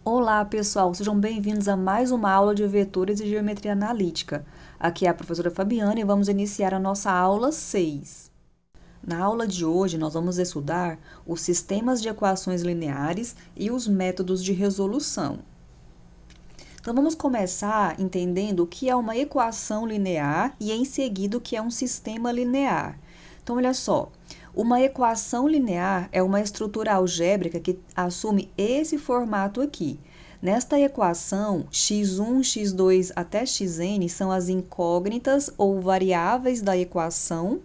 Olá, pessoal, sejam bem-vindos a mais uma aula de vetores e geometria analítica. Aqui é a professora Fabiana e vamos iniciar a nossa aula 6. Na aula de hoje, nós vamos estudar os sistemas de equações lineares e os métodos de resolução. Então, vamos começar entendendo o que é uma equação linear e, em seguida, o que é um sistema linear. Então, olha só, uma equação linear é uma estrutura algébrica que assume esse formato aqui. Nesta equação, x1, x2 até xn são as incógnitas ou variáveis da equação,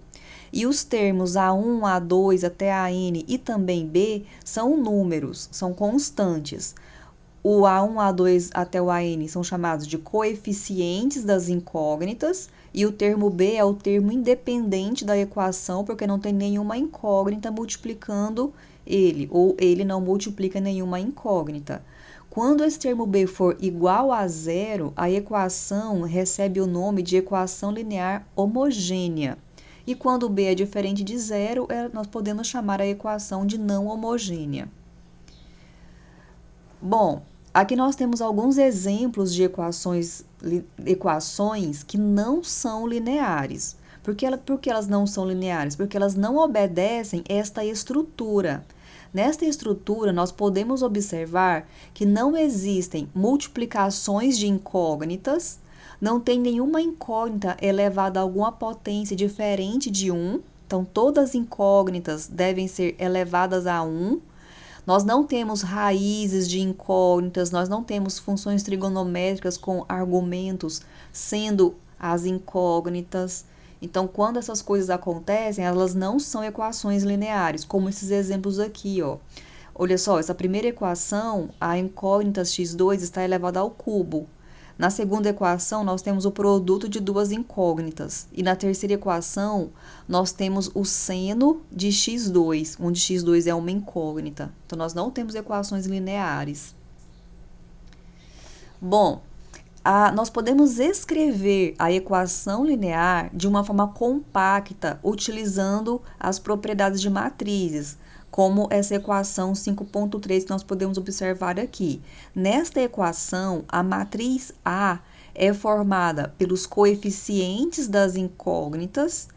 e os termos A1, A2 até AN e também B são números, são constantes. O A1, A2 até o AN são chamados de coeficientes das incógnitas, e o termo B é o termo independente da equação, porque não tem nenhuma incógnita multiplicando ele, ou ele não multiplica nenhuma incógnita. Quando esse termo B for igual a zero, a equação recebe o nome de equação linear homogênea. E quando B é diferente de zero, nós podemos chamar a equação de não homogênea. Bom, aqui nós temos alguns exemplos de equações que não são lineares. Por que elas não são lineares? Porque elas não obedecem esta estrutura. Nesta estrutura, nós podemos observar que não existem multiplicações de incógnitas, não tem nenhuma incógnita elevada a alguma potência diferente de 1, então todas as incógnitas devem ser elevadas a 1. Nós não temos raízes de incógnitas, nós não temos funções trigonométricas com argumentos sendo as incógnitas. Então, quando essas coisas acontecem, elas não são equações lineares, como esses exemplos aqui, ó. Olha só, essa primeira equação, a incógnita x2 está elevada ao cubo. Na segunda equação, nós temos o produto de duas incógnitas. E na terceira equação, nós temos o seno de x2, onde x2 é uma incógnita. Então, nós não temos equações lineares. Bom, nós podemos escrever a equação linear de uma forma compacta, utilizando as propriedades de matrizes, como essa equação 5.3 que nós podemos observar aqui. Nesta equação, a matriz A é formada pelos coeficientes das incógnitas,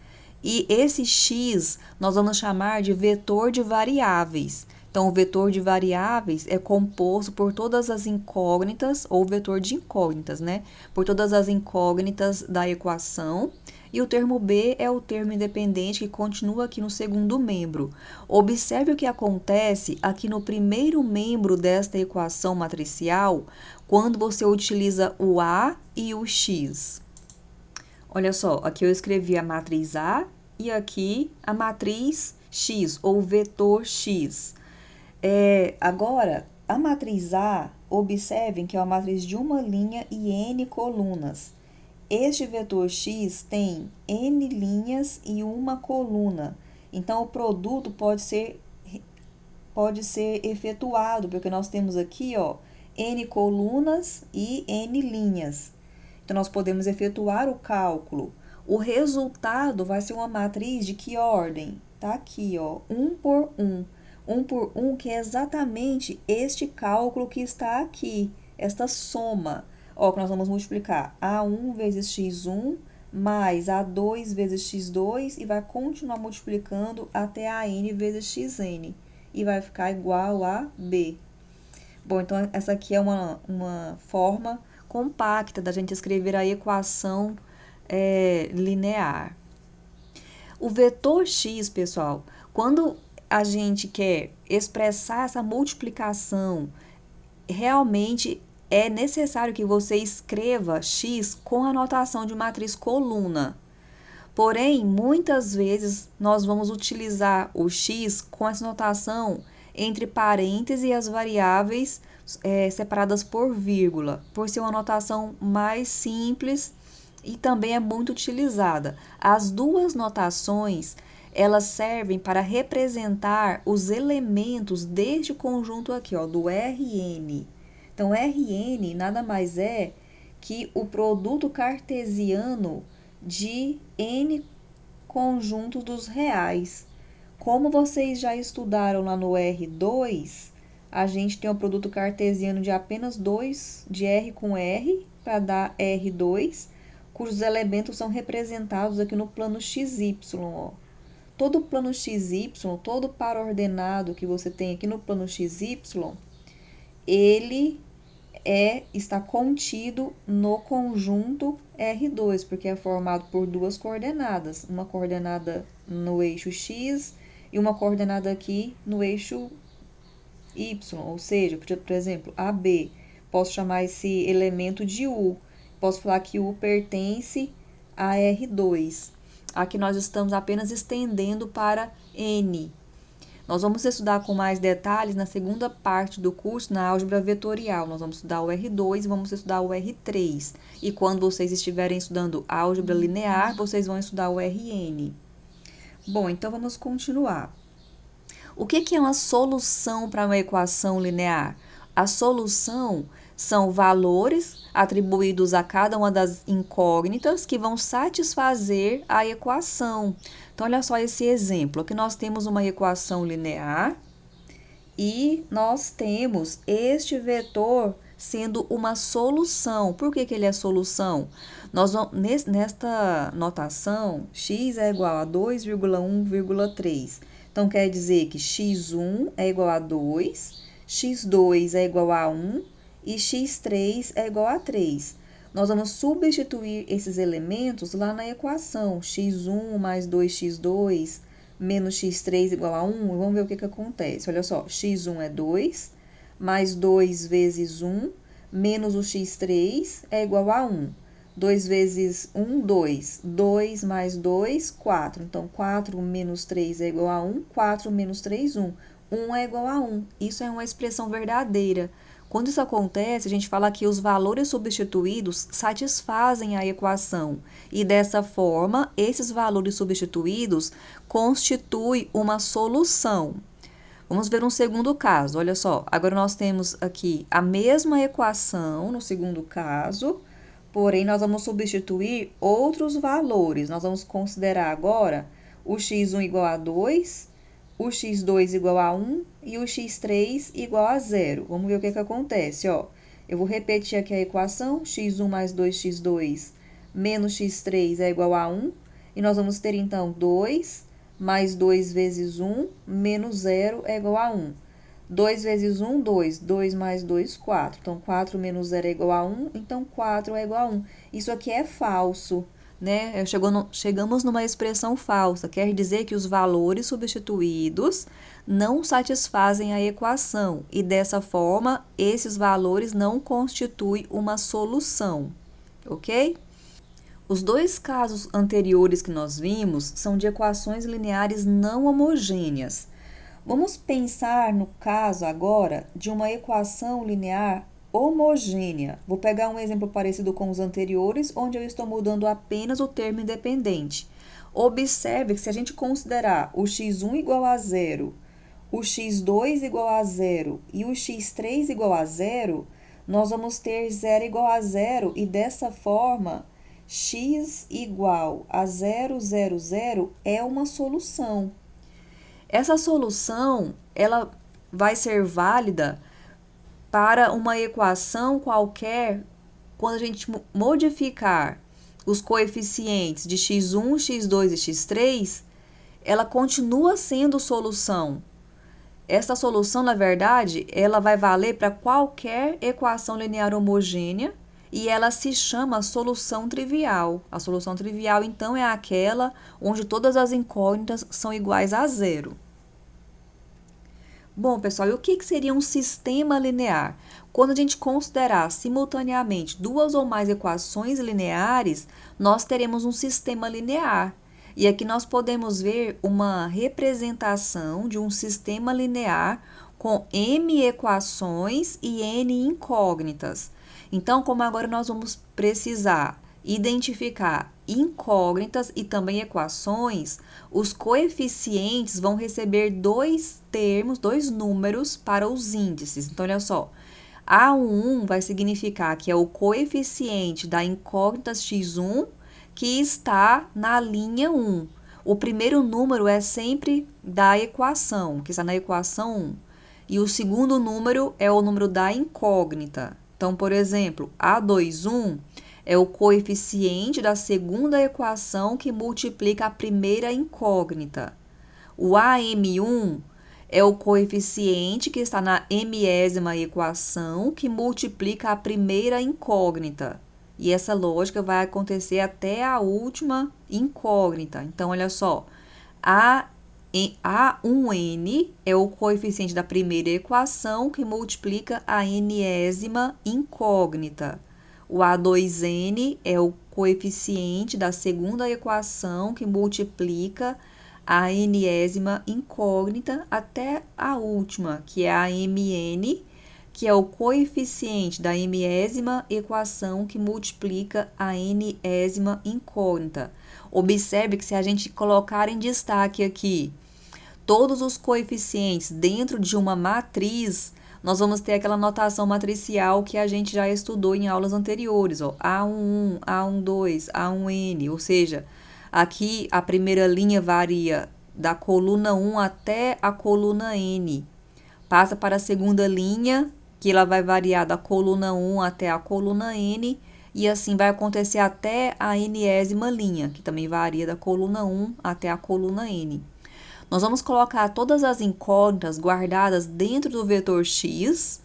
e esse x nós vamos chamar de vetor de variáveis. Então, o vetor de variáveis é composto por todas as incógnitas, ou vetor de incógnitas, né? Por todas as incógnitas da equação. E o termo B é o termo independente que continua aqui no segundo membro. Observe o que acontece aqui no primeiro membro desta equação matricial, quando você utiliza o A e o X. Olha só, aqui eu escrevi a matriz A e aqui a matriz X, ou vetor X. Agora, a matriz A, observem que é uma matriz de uma linha e N colunas. Este vetor X tem N linhas e uma coluna. Então, o produto pode ser efetuado, porque nós temos aqui, ó, N colunas e N linhas. Então, nós podemos efetuar o cálculo. O resultado vai ser uma matriz de que ordem? Tá aqui, ó, 1 por 1. 1 por 1, que é exatamente este cálculo que está aqui, esta soma. Ó, que nós vamos multiplicar A1 vezes x1 mais A2 vezes x2 e vai continuar multiplicando até AN vezes xn. E vai ficar igual a B. Bom, então essa aqui é uma forma compacta da gente escrever a equação linear. O vetor x, pessoal, quando a gente quer expressar essa multiplicação, realmente é necessário que você escreva x com a notação de matriz coluna. Porém, muitas vezes nós vamos utilizar o x com essa notação entre parênteses e as variáveis separadas por vírgula, por ser uma notação mais simples e também é muito utilizada. As duas notações, elas servem para representar os elementos deste conjunto aqui, ó, do Rn. Então, Rn nada mais é que o produto cartesiano de N conjuntos dos reais. Como vocês já estudaram lá no R2, a gente tem um produto cartesiano de apenas 2, de R com R, para dar R2, cujos elementos são representados aqui no plano XY, ó. Todo plano XY, todo par ordenado que você tem aqui no plano XY, ele está contido no conjunto R2, porque é formado por duas coordenadas, uma coordenada no eixo X e uma coordenada aqui no eixo Y, ou seja, por exemplo, AB, posso chamar esse elemento de U, posso falar que U pertence a R2. Aqui nós estamos apenas estendendo para N. Nós vamos estudar com mais detalhes na segunda parte do curso, na álgebra vetorial. Nós vamos estudar o R2 e vamos estudar o R3. E quando vocês estiverem estudando álgebra linear, vocês vão estudar o Rn. Bom, então vamos continuar. O que é uma solução para uma equação linear? A solução são valores atribuídos a cada uma das incógnitas que vão satisfazer a equação. Então, olha só esse exemplo. Aqui nós temos uma equação linear e nós temos este vetor sendo uma solução. Por que ele é solução? Nesta notação, x é igual a 2,1,3. Então, quer dizer que x1 é igual a 2, x2 é igual a 1 e x3 é igual a 3. Nós vamos substituir esses elementos lá na equação. x1 mais 2x2 menos x3 igual a 1. E vamos ver o que acontece. Olha só, x1 é 2, mais 2 vezes 1, menos o x3 é igual a 1. 2 vezes 1, 2. 2 mais 2, 4. Então, 4 menos 3 é igual a 1. 4 menos 3, 1. 1 é igual a 1. Isso é uma expressão verdadeira. Quando isso acontece, a gente fala que os valores substituídos satisfazem a equação. E dessa forma, esses valores substituídos constituem uma solução. Vamos ver um segundo caso. Olha só, agora nós temos aqui a mesma equação no segundo caso, porém, nós vamos substituir outros valores. Nós vamos considerar agora o x1 igual a 2, o x2 igual a 1 e o x3 igual a 0. Vamos ver o que acontece, ó. Eu vou repetir aqui a equação, x1 mais 2x2 menos x3 é igual a 1. E nós vamos ter, então, 2 mais 2 vezes 1 menos 0 é igual a 1. 2 vezes 1, 2. 2 mais 2, 4. Então, 4 menos 0 é igual a 1. Então, 4 é igual a 1. Isso aqui é falso, né? Chegamos numa expressão falsa. Quer dizer que os valores substituídos não satisfazem a equação. E, dessa forma, esses valores não constituem uma solução. Ok? Os dois casos anteriores que nós vimos são de equações lineares não homogêneas. Vamos pensar no caso agora de uma equação linear homogênea. Vou pegar um exemplo parecido com os anteriores, onde eu estou mudando apenas o termo independente. Observe que se a gente considerar o x1 igual a 0, o x2 igual a 0 e o x3 igual a 0, nós vamos ter 0 igual a 0 e dessa forma, x igual a 0, 0, 0 é uma solução. Essa solução, ela vai ser válida para uma equação qualquer quando a gente modificar os coeficientes de x1, x2 e x3, ela continua sendo solução. Essa solução, na verdade, ela vai valer para qualquer equação linear homogênea e ela se chama solução trivial. A solução trivial, então, é aquela onde todas as incógnitas são iguais a zero. Bom, pessoal, e o que seria um sistema linear? Quando a gente considerar simultaneamente duas ou mais equações lineares, nós teremos um sistema linear. E aqui nós podemos ver uma representação de um sistema linear com m equações e n incógnitas. Então, como agora nós vamos precisar identificar incógnitas e também equações, os coeficientes vão receber dois termos, dois números para os índices. Então, olha só, A1 vai significar que é o coeficiente da incógnita x1 que está na linha 1. O primeiro número é sempre da equação, que está na equação 1. e o segundo número é o número da incógnita. Então, por exemplo, A21 é o coeficiente da segunda equação que multiplica a primeira incógnita. O AM1 é o coeficiente que está na mésima equação que multiplica a primeira incógnita. E essa lógica vai acontecer até a última incógnita. Então, olha só, A1N é o coeficiente da primeira equação que multiplica a enésima incógnita. O A2N é o coeficiente da segunda equação que multiplica a enésima incógnita até a última, que é a MN, que é o coeficiente da mésima equação que multiplica a enésima incógnita. Observe que se a gente colocar em destaque aqui todos os coeficientes dentro de uma matriz, nós vamos ter aquela notação matricial que a gente já estudou em aulas anteriores, ó, A11, A12, A1N, ou seja, aqui a primeira linha varia da coluna 1 até a coluna N. Passa para a segunda linha, que ela vai variar da coluna 1 até a coluna N, e assim vai acontecer até a enésima linha, que também varia da coluna 1 até a coluna N. Nós vamos colocar todas as incógnitas guardadas dentro do vetor X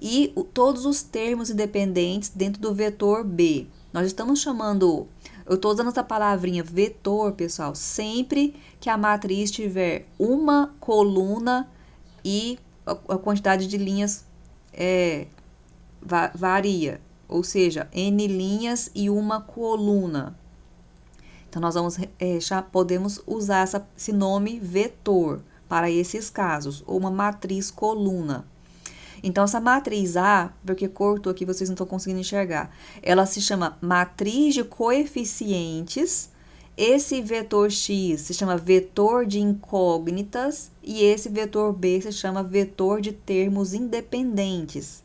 e todos os termos independentes dentro do vetor B. Nós estamos chamando, eu estou usando essa palavrinha vetor, pessoal, sempre que a matriz tiver uma coluna e a quantidade de linhas varia, ou seja, n linhas e uma coluna. Então, nós vamos, já podemos usar esse nome vetor para esses casos, ou uma matriz coluna. Então, essa matriz A, porque cortou aqui, vocês não estão conseguindo enxergar, ela se chama matriz de coeficientes, esse vetor X se chama vetor de incógnitas, e esse vetor B se chama vetor de termos independentes.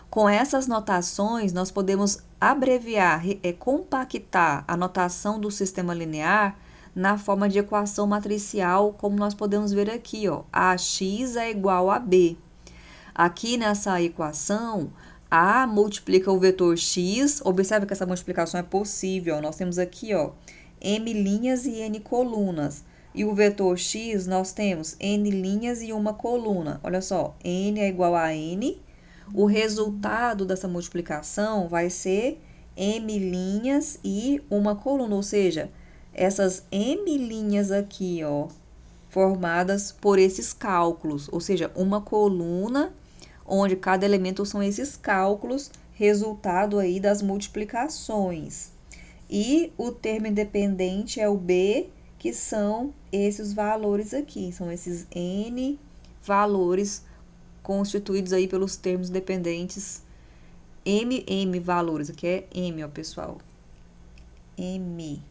Com essas notações, nós podemos abreviar, compactar a notação do sistema linear na forma de equação matricial, como nós podemos ver aqui, ó, AX é igual a B. Aqui nessa equação, A multiplica o vetor X, observe que essa multiplicação é possível, nós temos aqui, ó, M linhas e N colunas. E o vetor X, nós temos N linhas e uma coluna. Olha só, N é igual a N. O resultado dessa multiplicação vai ser M linhas e uma coluna, ou seja, essas M linhas aqui, ó, formadas por esses cálculos, ou seja, uma coluna onde cada elemento são esses cálculos, resultado aí das multiplicações. E o termo independente é o B, que são esses valores aqui, são esses N valores constituídos aí pelos termos dependentes, M valores, aqui é M, ó, pessoal, M,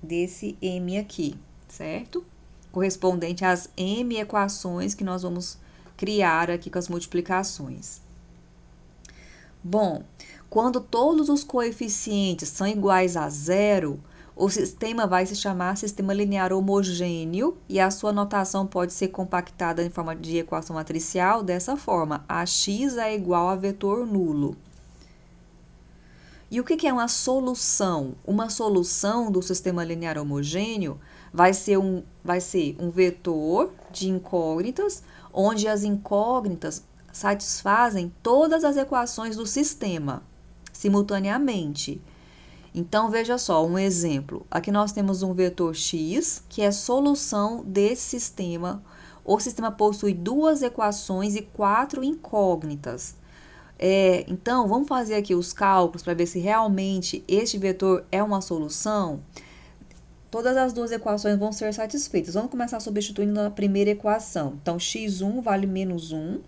desse M aqui, certo? Correspondente às M equações que nós vamos criar aqui com as multiplicações. Bom, quando todos os coeficientes são iguais a zero, o sistema vai se chamar sistema linear homogêneo e a sua notação pode ser compactada em forma de equação matricial dessa forma: AX é igual a vetor nulo. E o que é uma solução? Uma solução do sistema linear homogêneo vai ser um vetor de incógnitas, onde as incógnitas satisfazem todas as equações do sistema simultaneamente. Então, veja só, um exemplo. Aqui nós temos um vetor X, que é solução desse sistema. O sistema possui duas equações e 4 incógnitas. Então, vamos fazer aqui os cálculos para ver se realmente este vetor é uma solução. Todas as duas equações vão ser satisfeitas. Vamos começar substituindo na primeira equação. Então, x1 vale menos 1,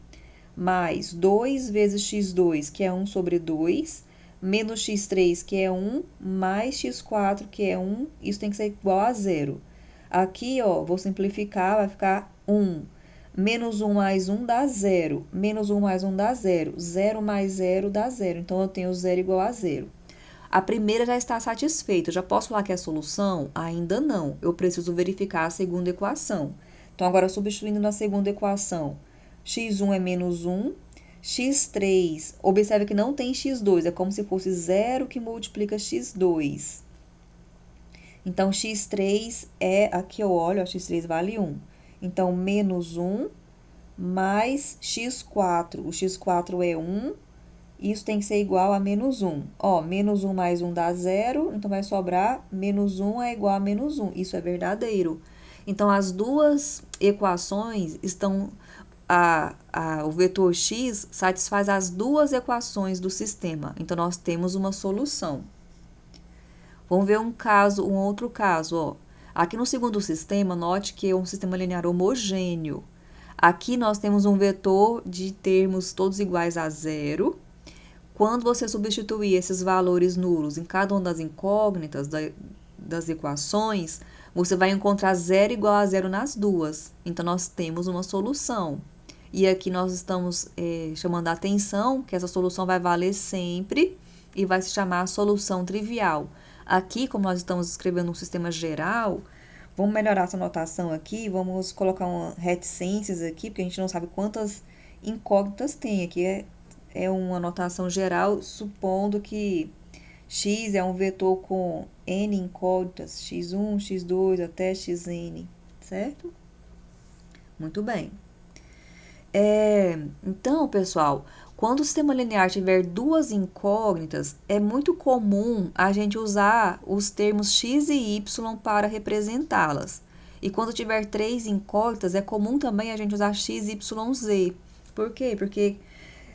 mais 2 vezes x2, que é 1 sobre 2, menos x3, que é 1, mais x4, que é 1, isso tem que ser igual a 0. Aqui, ó, vou simplificar, vai ficar 1. Menos 1 mais 1 dá 0. Menos 1 mais 1 dá 0. 0 mais 0 dá 0. Então, eu tenho 0 igual a 0. A primeira já está satisfeita. Já posso falar que é a solução? Ainda não. Eu preciso verificar a segunda equação. Então, agora, substituindo na segunda equação, x1 é menos 1, x3, observe que não tem x2, é como se fosse 0 que multiplica x2. Então, x3 é, aqui eu olho, ó, x3 vale 1. Então, menos 1 mais x4. O x4 é 1, isso tem que ser igual a menos 1. Ó, menos 1 mais 1 dá 0, então vai sobrar menos 1 é igual a menos 1. Isso é verdadeiro. Então, as duas equações estão... o vetor x satisfaz as duas equações do sistema. Então, nós temos uma solução. Vamos ver um outro caso, ó. Aqui no segundo sistema, note que é um sistema linear homogêneo. Aqui nós temos um vetor de termos todos iguais a zero. Quando você substituir esses valores nulos em cada uma das incógnitas das equações, você vai encontrar zero igual a zero nas duas. Então, nós temos uma solução. E aqui nós estamos chamando a atenção que essa solução vai valer sempre e vai se chamar solução trivial. Aqui, como nós estamos escrevendo um sistema geral, vamos melhorar essa notação aqui, vamos colocar uma reticências aqui, porque a gente não sabe quantas incógnitas tem. Aqui é uma notação geral, supondo que x é um vetor com n incógnitas, x1, x2 até xn, certo? Muito bem. Então, pessoal, quando o sistema linear tiver duas incógnitas, é muito comum a gente usar os termos x e y para representá-las. E quando tiver três incógnitas, é comum também a gente usar x, y, z. Por quê? Porque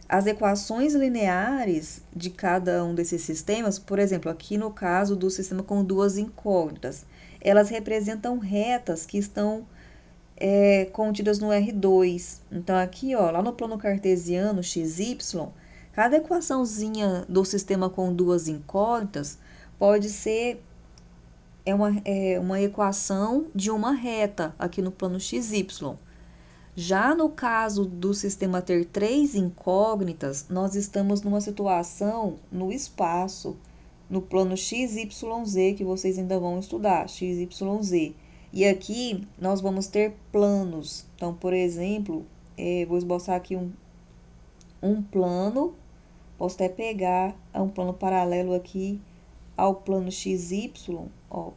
as equações lineares de cada um desses sistemas, por exemplo, aqui no caso do sistema com duas incógnitas, elas representam retas que estão contidas no R2. Então, aqui, ó, lá no plano cartesiano, XY, cada equaçãozinha do sistema com duas incógnitas pode ser uma equação de uma reta aqui no plano XY. Já no caso do sistema ter três incógnitas, nós estamos numa situação no espaço, no plano XYZ, que vocês ainda vão estudar, XYZ. E aqui nós vamos ter planos. Então, por exemplo, vou esboçar aqui um plano. Posso até pegar um plano paralelo aqui ao plano XY. Ó,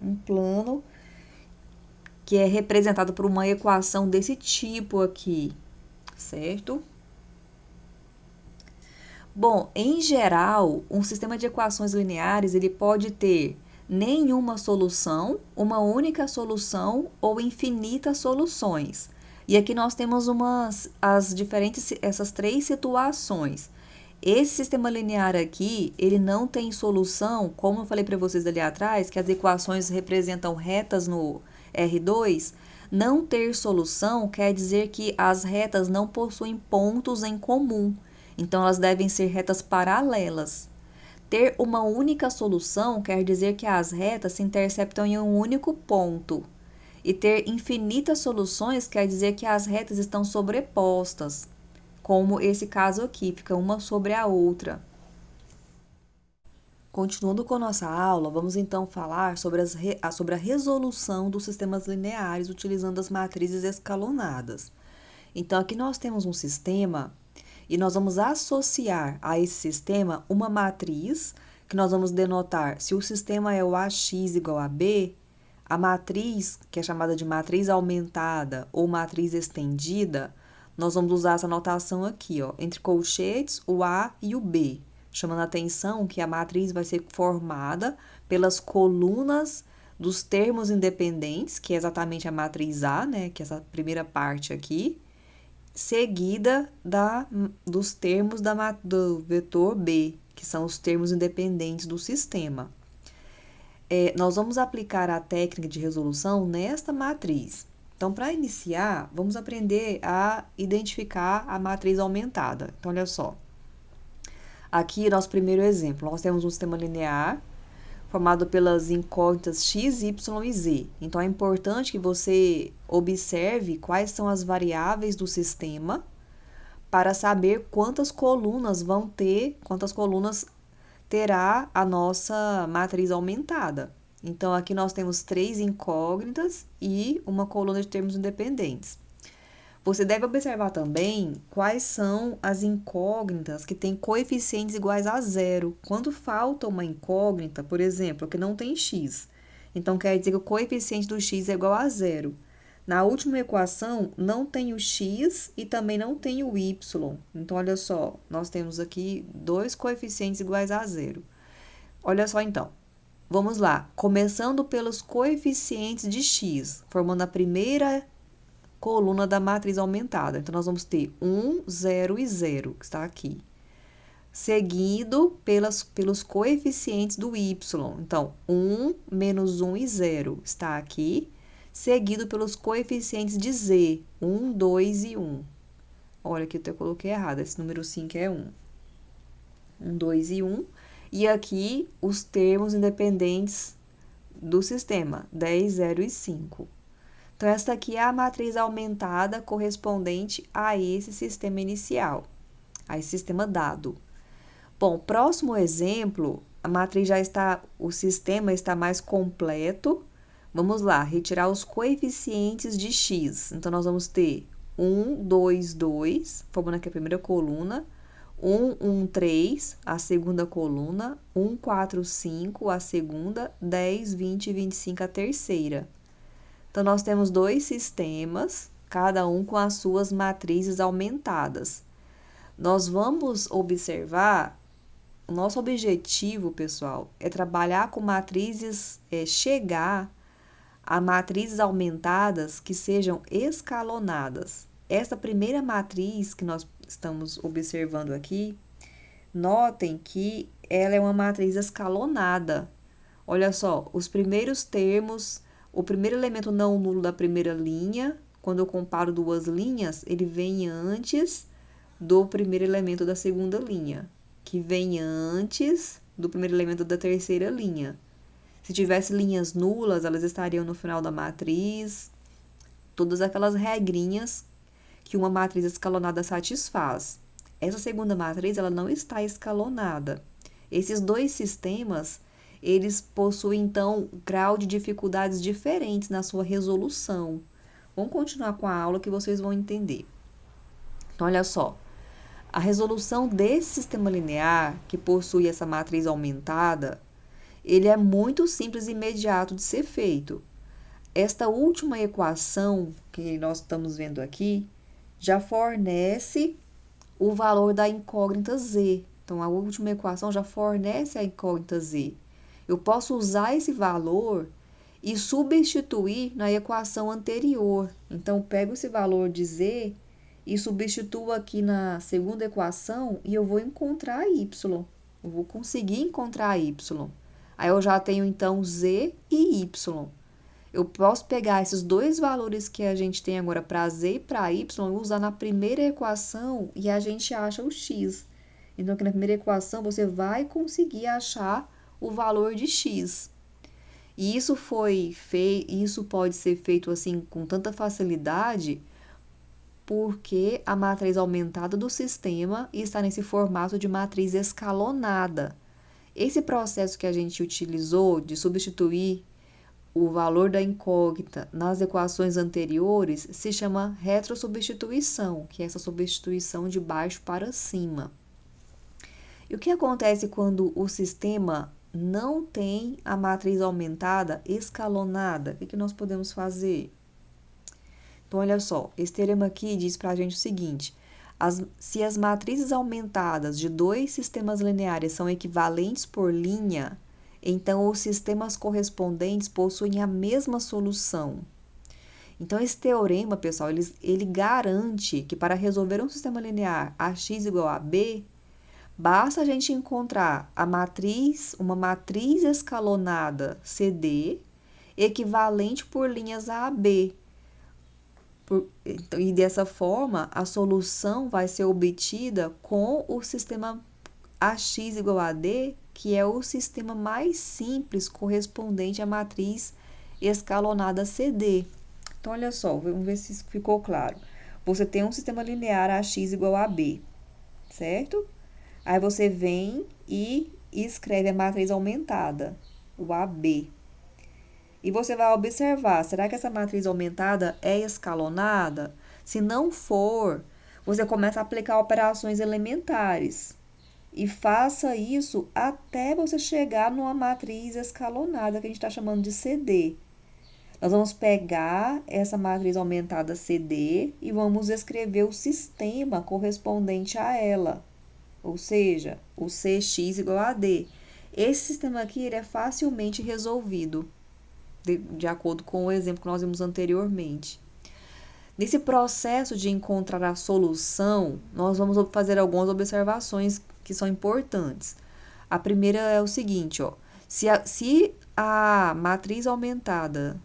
um plano que é representado por uma equação desse tipo aqui, certo? Bom, em geral, um sistema de equações lineares ele pode ter nenhuma solução, uma única solução ou infinitas soluções. E aqui nós temos essas três situações. Esse sistema linear aqui, ele não tem solução, como eu falei para vocês ali atrás, que as equações representam retas no R2. Não ter solução quer dizer que as retas não possuem pontos em comum. Então, elas devem ser retas paralelas. Ter uma única solução quer dizer que as retas se interceptam em um único ponto. E ter infinitas soluções quer dizer que as retas estão sobrepostas, como esse caso aqui, fica uma sobre a outra. Continuando com nossa aula, vamos então falar sobre a resolução dos sistemas lineares utilizando as matrizes escalonadas. Então, aqui nós temos um sistema e nós vamos associar a esse sistema uma matriz, que nós vamos denotar se o sistema é o AX igual a B, a matriz, que é chamada de matriz aumentada ou matriz estendida, nós vamos usar essa notação aqui, ó, entre colchetes, o A e o B, chamando a atenção que a matriz vai ser formada pelas colunas dos termos independentes, que é exatamente a matriz A, né, que é essa primeira parte aqui, seguida dos termos do vetor B, que são os termos independentes do sistema. Nós vamos aplicar a técnica de resolução nesta matriz. Então, para iniciar, vamos aprender a identificar a matriz aumentada. Então, olha só. Aqui, nosso primeiro exemplo, nós temos um sistema linear formado pelas incógnitas x, y e z. Então, é importante que você observe quais são as variáveis do sistema para saber quantas colunas terá a nossa matriz aumentada. Então, aqui nós temos três incógnitas e uma coluna de termos independentes. Você deve observar também quais são as incógnitas que têm coeficientes iguais a zero. Quando falta uma incógnita, por exemplo, que não tem x, então quer dizer que o coeficiente do x é igual a zero. Na última equação, não tem o x e também não tem o y. Então, olha só, nós temos aqui dois coeficientes iguais a zero. Olha só, então. Vamos lá. Começando pelos coeficientes de x, formando a primeira coluna da matriz aumentada. Então, nós vamos ter 1, 0 e 0, que está aqui. Seguido pelos coeficientes do y. Então, 1, menos 1 e 0 está aqui. Seguido pelos coeficientes de z, 1, 2 e 1. Olha, aqui eu coloquei errado, esse número 5 é 1. 1, 2 e 1. E aqui os termos independentes do sistema, 10, 0 e 5. Então, essa aqui é a matriz aumentada correspondente a esse sistema inicial, a esse sistema dado. Bom, próximo exemplo, a matriz já está, o sistema está mais completo. Vamos lá, retirar os coeficientes de x. Então, nós vamos ter 1, 2, 2, formando aqui a primeira coluna, 1, 1, 3, a segunda coluna, 1, 4, 5, a segunda, 10, 20 e 25, a terceira. Então, nós temos dois sistemas, cada um com as suas matrizes aumentadas. Nós vamos observar, o nosso objetivo, pessoal, é trabalhar com matrizes, chegar a matrizes aumentadas que sejam escalonadas. Essa primeira matriz que nós estamos observando aqui, notem que ela é uma matriz escalonada. Olha só, os primeiros termos, o primeiro elemento não nulo da primeira linha, quando eu comparo duas linhas, ele vem antes do primeiro elemento da segunda linha, que vem antes do primeiro elemento da terceira linha. Se tivesse linhas nulas, elas estariam no final da matriz. Todas aquelas regrinhas que uma matriz escalonada satisfaz. Essa segunda matriz, ela não está escalonada. Esses dois sistemas, eles possuem, então, grau de dificuldades diferentes na sua resolução. Vamos continuar com a aula que vocês vão entender. Então, olha só. A resolução desse sistema linear, que possui essa matriz aumentada, ele é muito simples e imediato de ser feito. Esta última equação que nós estamos vendo aqui já fornece o valor da incógnita z. Então, a última equação já fornece a incógnita z. Eu posso usar esse valor e substituir na equação anterior. Então, eu pego esse valor de z e substituo aqui na segunda equação e eu vou encontrar y. Eu vou conseguir encontrar y. Aí eu já tenho, então, z e y. Eu posso pegar esses dois valores que a gente tem agora para z e para y, usar na primeira equação e a gente acha o x. Então, aqui na primeira equação, você vai conseguir achar o valor de x. E isso pode ser feito assim com tanta facilidade porque a matriz aumentada do sistema está nesse formato de matriz escalonada. Esse processo que a gente utilizou de substituir o valor da incógnita nas equações anteriores se chama retrosubstituição, que é essa substituição de baixo para cima. E o que acontece quando o sistema não tem a matriz aumentada escalonada? O que nós podemos fazer? Então, olha só, esse teorema aqui diz para a gente o seguinte: se as matrizes aumentadas de dois sistemas lineares são equivalentes por linha, então os sistemas correspondentes possuem a mesma solução. Então, esse teorema, pessoal, ele garante que para resolver um sistema linear ax igual a b, basta a gente encontrar uma matriz escalonada CD equivalente por linhas A a B. E dessa forma, a solução vai ser obtida com o sistema ax igual a d, que é o sistema mais simples correspondente à matriz escalonada CD. Então, olha só, vamos ver se isso ficou claro. Você tem um sistema linear ax igual a b, certo? Aí você vem e escreve a matriz aumentada, o AB. E você vai observar, será que essa matriz aumentada é escalonada? Se não for, você começa a aplicar operações elementares. E faça isso até você chegar numa matriz escalonada, que a gente está chamando de CD. Nós vamos pegar essa matriz aumentada CD e vamos escrever o sistema correspondente a ela. Ou seja, o CX igual a D. Esse sistema aqui ele é facilmente resolvido, de acordo com o exemplo que nós vimos anteriormente. Nesse processo de encontrar a solução, nós vamos fazer algumas observações que são importantes. A primeira é o seguinte, ó, se a matriz aumentada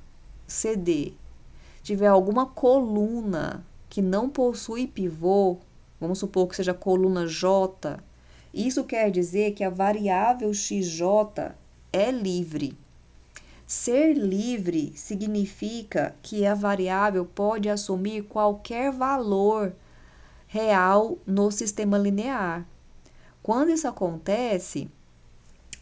CD tiver alguma coluna que não possui pivô, vamos supor que seja a coluna J, isso quer dizer que a variável XJ é livre. Ser livre significa que a variável pode assumir qualquer valor real no sistema linear. Quando isso acontece,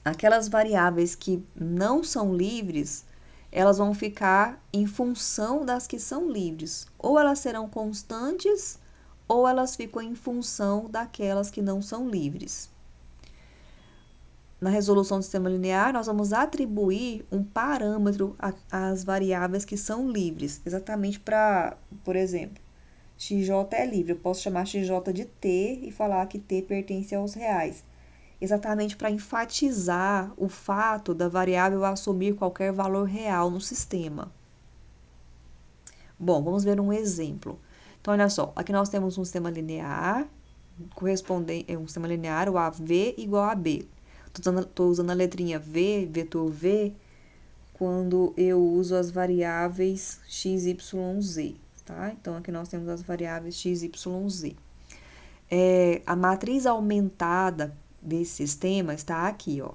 aquelas variáveis que não são livres, elas vão ficar em função das que são livres. Ou elas serão constantes, ou elas ficam em função daquelas que não são livres. Na resolução do sistema linear, nós vamos atribuir um parâmetro às variáveis que são livres, exatamente para, por exemplo, XJ é livre, eu posso chamar XJ de T e falar que T pertence aos reais, exatamente para enfatizar o fato da variável assumir qualquer valor real no sistema. Bom, vamos ver um exemplo. Então, olha só, aqui nós temos um sistema linear, um sistema linear, o AV igual a B. Estou usando a letrinha V, vetor V, quando eu uso as variáveis x, y, z, tá? Então, aqui nós temos as variáveis x, y, z. A matriz aumentada desse sistema está aqui, ó.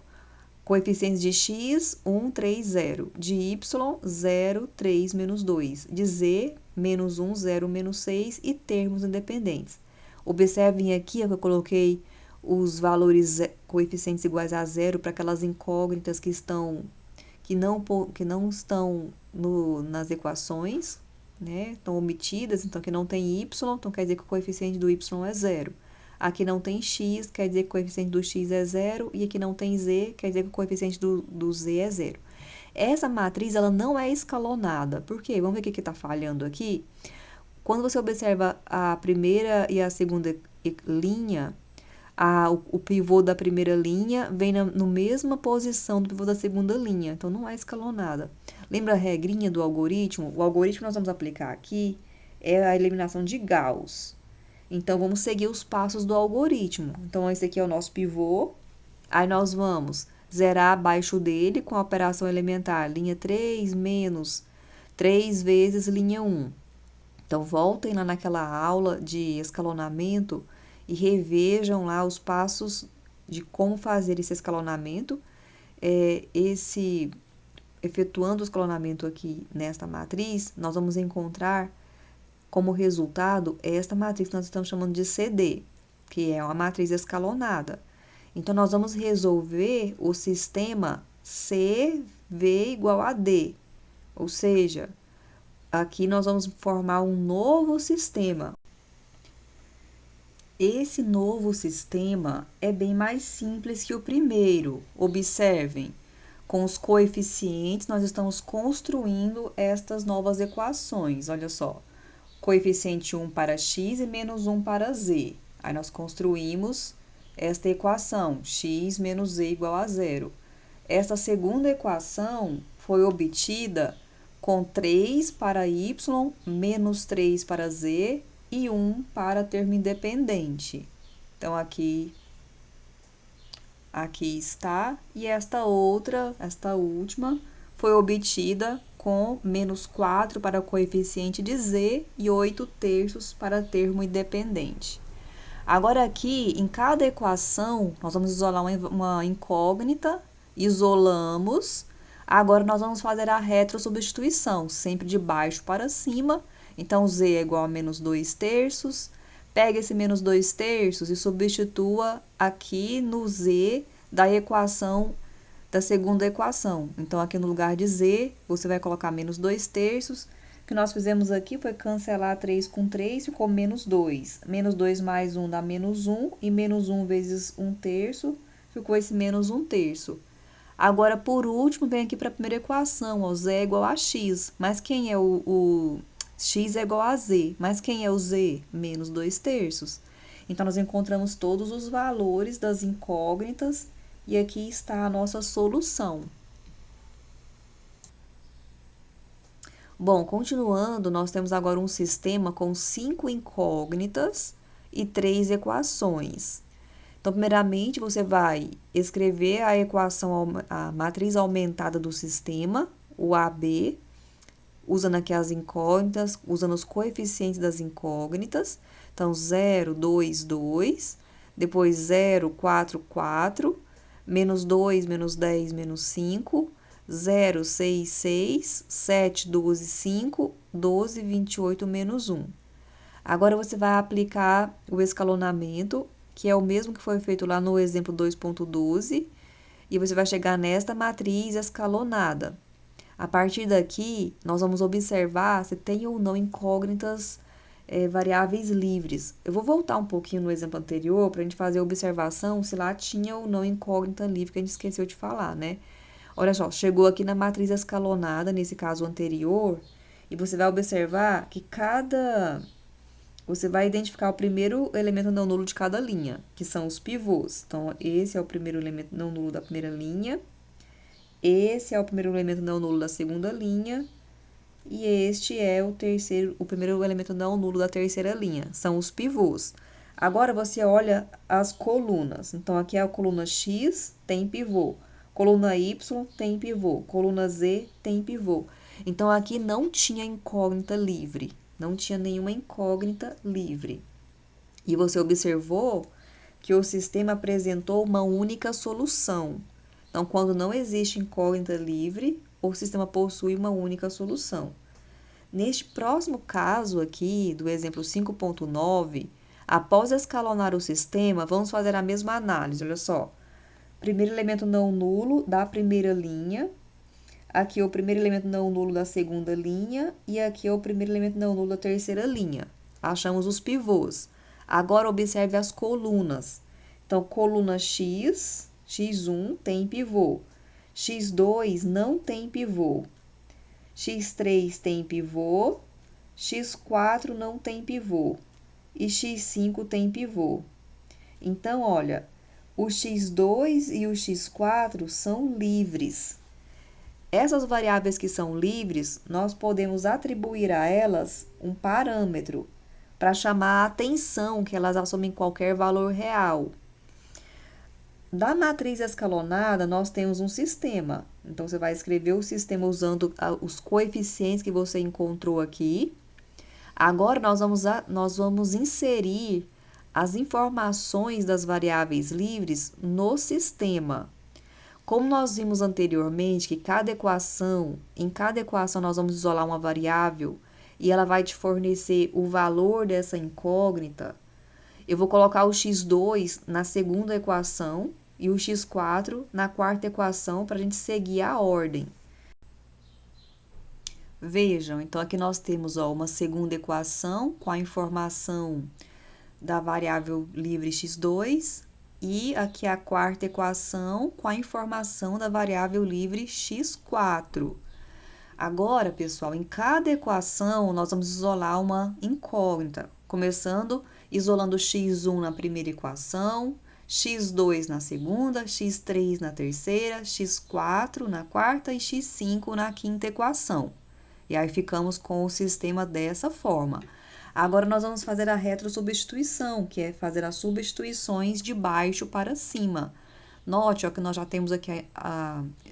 Coeficientes de x, 1, 3, 0. De y, 0, 3, menos 2. De z, menos 1, 0, menos 6 e termos independentes. Observem aqui que eu coloquei os valores coeficientes iguais a zero para aquelas incógnitas que não estão nas equações, né? Estão omitidas, então aqui não tem y, então quer dizer que o coeficiente do y é zero. Aqui não tem x, quer dizer que o coeficiente do x é zero, e aqui não tem z, quer dizer que o coeficiente do z é zero. Essa matriz, ela não é escalonada. Por quê? Vamos ver o que está falhando aqui. Quando você observa a primeira e a segunda linha, o pivô da primeira linha vem na mesma posição do pivô da segunda linha, então não é escalonada. Lembra a regrinha do algoritmo? O algoritmo que nós vamos aplicar aqui é a eliminação de Gauss. Então, vamos seguir os passos do algoritmo. Então, esse aqui é o nosso pivô. Aí, nós vamos zerar abaixo dele com a operação elementar. Linha 3 menos 3 vezes linha 1. Então, voltem lá naquela aula de escalonamento e revejam lá os passos de como fazer esse escalonamento. Efetuando o escalonamento aqui nesta matriz, nós vamos encontrar como resultado esta matriz que nós estamos chamando de CD, que é uma matriz escalonada. Então, nós vamos resolver o sistema CV igual a D, ou seja, aqui nós vamos formar um novo sistema. Esse novo sistema é bem mais simples que o primeiro. Observem, com os coeficientes nós estamos construindo estas novas equações, olha só. Coeficiente 1 para x e menos 1 para z. Aí, nós construímos esta equação, x menos z igual a zero. Esta segunda equação foi obtida com 3 para y, menos 3 para z e 1 para termo independente. Então, aqui está. E esta última, foi obtida com menos 4 para o coeficiente de z e 8/3 para termo independente. Agora, aqui, em cada equação, nós vamos isolar uma incógnita, isolamos. Agora, nós vamos fazer a retrosubstituição, sempre de baixo para cima. Então, z é igual a menos 2/3. Pega esse menos 2/3 e substitua aqui no z da segunda equação. Então, aqui no lugar de z, você vai colocar menos 2/3, que que nós fizemos aqui foi cancelar 3 com 3, ficou menos 2. Menos 2 mais 1 dá menos 1, e menos 1 vezes 1/3, ficou esse menos 1/3. Agora, por último, vem aqui para a primeira equação, ó, z é igual a x. Mas quem é o x é igual a z. Mas quem é o z? Menos 2/3. Então, nós encontramos todos os valores das incógnitas e aqui está a nossa solução. Bom, continuando, nós temos agora um sistema com 5 incógnitas e 3 equações. Então, primeiramente, você vai escrever a equação, a matriz aumentada do sistema, o AB, usando aqui as incógnitas, usando os coeficientes das incógnitas. Então, 0, 2, 2, depois 0, 4, 4, menos 2, menos 10, menos 5, 0, 6, 6, 7, 12, 5, 12, 28, menos 1. Agora, você vai aplicar o escalonamento, que é o mesmo que foi feito lá no exemplo 2.12, e você vai chegar nesta matriz escalonada. A partir daqui, nós vamos observar se tem ou não incógnitas variáveis livres. Eu vou voltar um pouquinho no exemplo anterior para a gente fazer a observação se lá tinha ou não incógnita livre, que a gente esqueceu de falar, né? Olha só, chegou aqui na matriz escalonada, nesse caso anterior, e você vai observar que você vai identificar o primeiro elemento não nulo de cada linha, que são os pivôs. Então, esse é o primeiro elemento não nulo da primeira linha, esse é o primeiro elemento não nulo da segunda linha, e este é o primeiro elemento não nulo da terceira linha, são os pivôs. Agora, você olha as colunas. Então, aqui é a coluna X, tem pivô. Coluna Y tem pivô. Coluna Z tem pivô. Então, aqui não tinha incógnita livre. Não tinha nenhuma incógnita livre. E você observou que o sistema apresentou uma única solução. Então, quando não existe incógnita livre, o sistema possui uma única solução. Neste próximo caso aqui, do exemplo 5.9, após escalonar o sistema, vamos fazer a mesma análise, olha só. Primeiro elemento não nulo da primeira linha, aqui é o primeiro elemento não nulo da segunda linha, e aqui é o primeiro elemento não nulo da terceira linha. Achamos os pivôs. Agora, observe as colunas. Então, coluna X, X1 tem pivô. X2 não tem pivô. X3 tem pivô. X4 não tem pivô. E X5 tem pivô. Então, olha, o X2 e o X4 são livres. Essas variáveis que são livres, nós podemos atribuir a elas um parâmetro para chamar a atenção que elas assumem qualquer valor real. Da matriz escalonada, nós temos um sistema. Então, você vai escrever o sistema usando os coeficientes que você encontrou aqui. Agora, nós vamos inserir as informações das variáveis livres no sistema. Como nós vimos anteriormente que em cada equação nós vamos isolar uma variável e ela vai te fornecer o valor dessa incógnita, eu vou colocar o x2 na segunda equação e o x4 na quarta equação para a gente seguir a ordem. Vejam, então aqui nós temos uma segunda equação com a informação da variável livre x2 e aqui a quarta equação com a informação da variável livre x4. Agora, pessoal, em cada equação nós vamos isolar uma incógnita, começando isolando x1 na primeira equação, x2 na segunda, x3 na terceira, x4 na quarta e x5 na quinta equação. E aí ficamos com o sistema dessa forma. Agora, nós vamos fazer a retrosubstituição, que é fazer as substituições de baixo para cima. Note, ó, que nós já temos aqui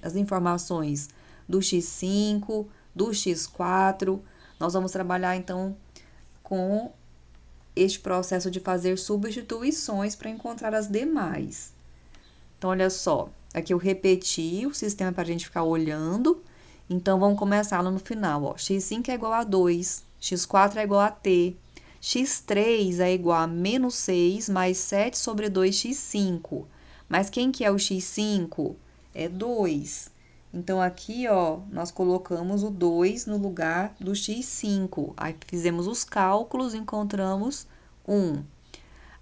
as informações do x5, do x4. Nós vamos trabalhar, então, com este processo de fazer substituições para encontrar as demais. Então, olha só, aqui eu repeti o sistema para a gente ficar olhando. Então, vamos começar lá no final, ó. x5 é igual a 2, x4 é igual a t, x3 é igual a menos 6 mais 7 sobre 2x5. Mas quem que é o x5? É 2. Então, aqui, ó, nós colocamos o 2 no lugar do x5. Aí, fizemos os cálculos, encontramos 1.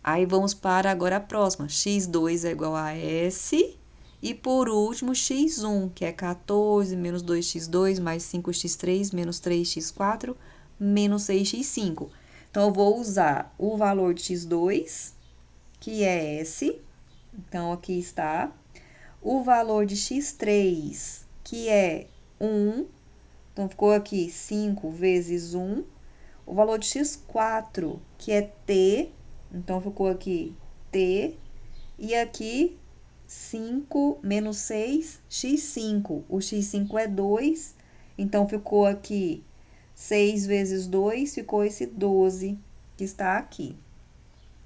Aí, vamos para agora a próxima. x2 é igual a S. E, por último, x1, que é 14 menos 2x2 mais 5x3 menos 3x4 menos 6x5. Então, eu vou usar o valor de x2, que é S. Então, aqui está. O valor de x3, que é 1. Então, ficou aqui 5 vezes 1. O valor de x4, que é t. Então, ficou aqui t. E aqui, 5 menos 6, x5. O x5 é 2. Então, ficou aqui 6 vezes 2, ficou esse 12 que está aqui,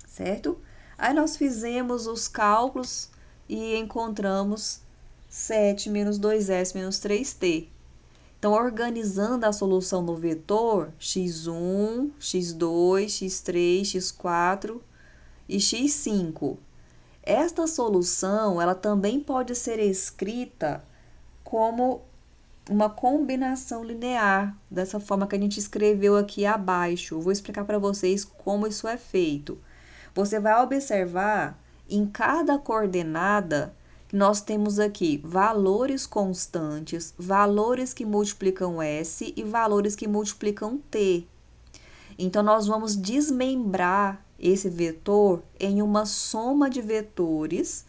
certo? Aí, nós fizemos os cálculos e encontramos 7 menos 2s menos 3t. Então, organizando a solução no vetor, x1, x2, x3, x4 e x5. Esta solução, ela também pode ser escrita como uma combinação linear, dessa forma que a gente escreveu aqui abaixo. Eu vou explicar para vocês como isso é feito. Você vai observar em cada coordenada que nós temos aqui valores constantes, valores que multiplicam S e valores que multiplicam T. Então, nós vamos desmembrar esse vetor em uma soma de vetores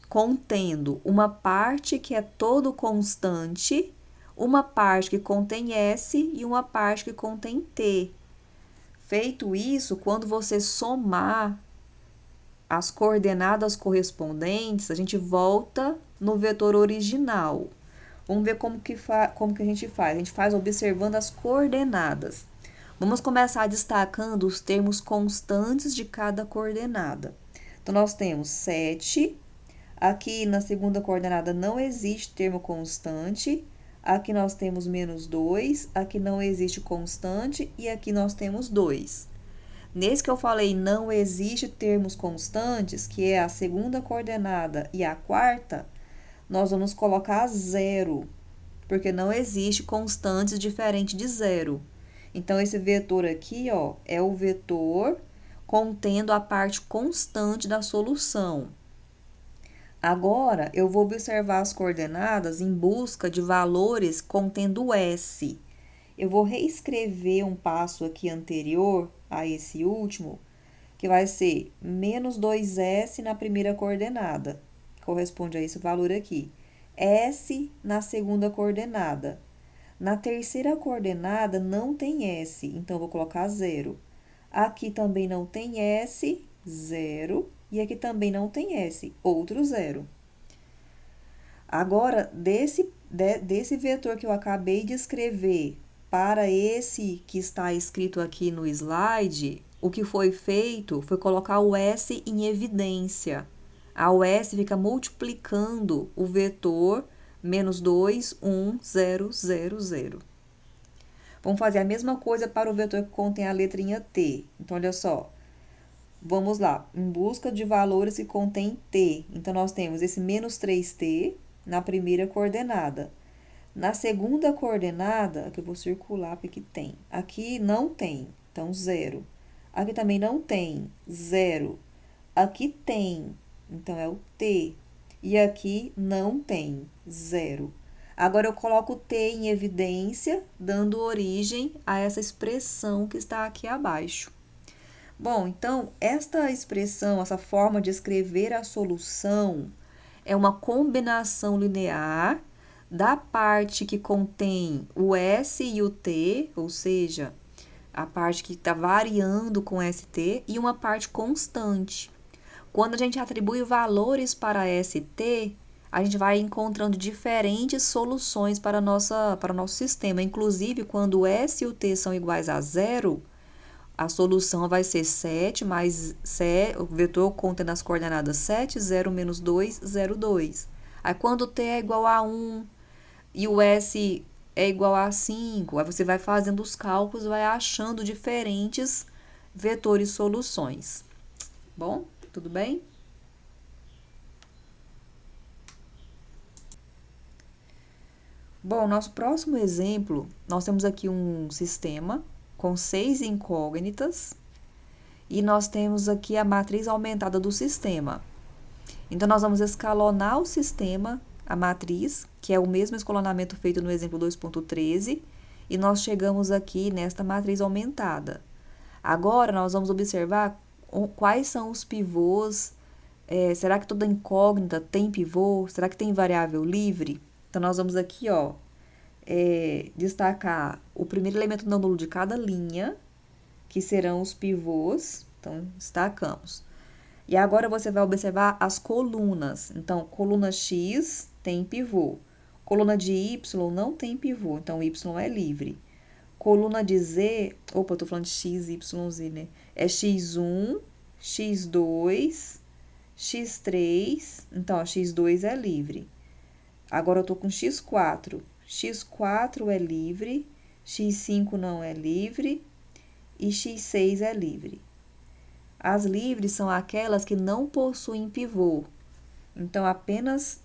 contendo uma parte que é todo constante, uma parte que contém S e uma parte que contém T. Feito isso, quando você somar as coordenadas correspondentes, a gente volta no vetor original. Vamos ver como que a gente faz. A gente faz observando as coordenadas. Vamos começar destacando os termos constantes de cada coordenada. Então, nós temos 7. Aqui na segunda coordenada não existe termo constante. Aqui nós temos menos 2. Aqui não existe constante. E aqui nós temos 2. Nesse que eu falei não existe termos constantes, que é a segunda coordenada e a quarta, nós vamos colocar 0, porque não existe constantes diferente de 0. Então, esse vetor aqui, ó, é o vetor contendo a parte constante da solução. Agora, eu vou observar as coordenadas em busca de valores contendo S. Eu vou reescrever um passo aqui anterior a esse último, que vai ser menos 2S na primeira coordenada, corresponde a esse valor aqui. S na segunda coordenada. Na terceira coordenada não tem S, então vou colocar 0. Aqui também não tem S, 0. E aqui também não tem S, outro 0. Agora, desse vetor que eu acabei de escrever para esse que está escrito aqui no slide, o que foi feito foi colocar o S em evidência. A S fica multiplicando o vetor menos 2, 1, 0, 0, 0. Vamos fazer a mesma coisa para o vetor que contém a letrinha T. Então, olha só. Vamos lá. Em busca de valores que contém T. Então, nós temos esse menos 3T na primeira coordenada. Na segunda coordenada, aqui eu vou circular porque tem. Aqui não tem, então 0. Aqui também não tem, 0. Aqui tem, então é o T. E aqui não tem, 0. Agora, eu coloco o T em evidência, dando origem a essa expressão que está aqui abaixo. Bom, então, esta expressão, essa forma de escrever a solução, é uma combinação linear da parte que contém o S e o T, ou seja, a parte que está variando com ST, e uma parte constante. Quando a gente atribui valores para ST, a gente vai encontrando diferentes soluções para o nosso sistema. Inclusive, quando o S e o T são iguais a 0, a solução vai ser 7 mais o vetor contém nas coordenadas 7, 0, menos 2, 0, 2. Aí, quando o T é igual a 1 e o S é igual a 5, aí você vai fazendo os cálculos e vai achando diferentes vetores soluções. Bom, tudo bem? Bom, nosso próximo exemplo, nós temos aqui um sistema com 6 incógnitas e nós temos aqui a matriz aumentada do sistema. Então, nós vamos escalonar o sistema, a matriz, que é o mesmo escalonamento feito no exemplo 2.13, e nós chegamos aqui nesta matriz aumentada. Agora, nós vamos observar quais são os pivôs. Será que toda incógnita tem pivô? Será que tem variável livre? Então, nós vamos aqui, ó, destacar o primeiro elemento não nulo de cada linha, que serão os pivôs. Então, destacamos. E agora você vai observar as colunas. Então, coluna X tem pivô. Coluna de Y não tem pivô, então Y é livre. Coluna de Z, opa, eu tô falando de X, Y, Z, né? É X1, X2, X3, então, ó, X2 é livre. Agora eu tô com X4. X4 é livre, X5 não é livre e X6 é livre. As livres são aquelas que não possuem pivô. Então, apenas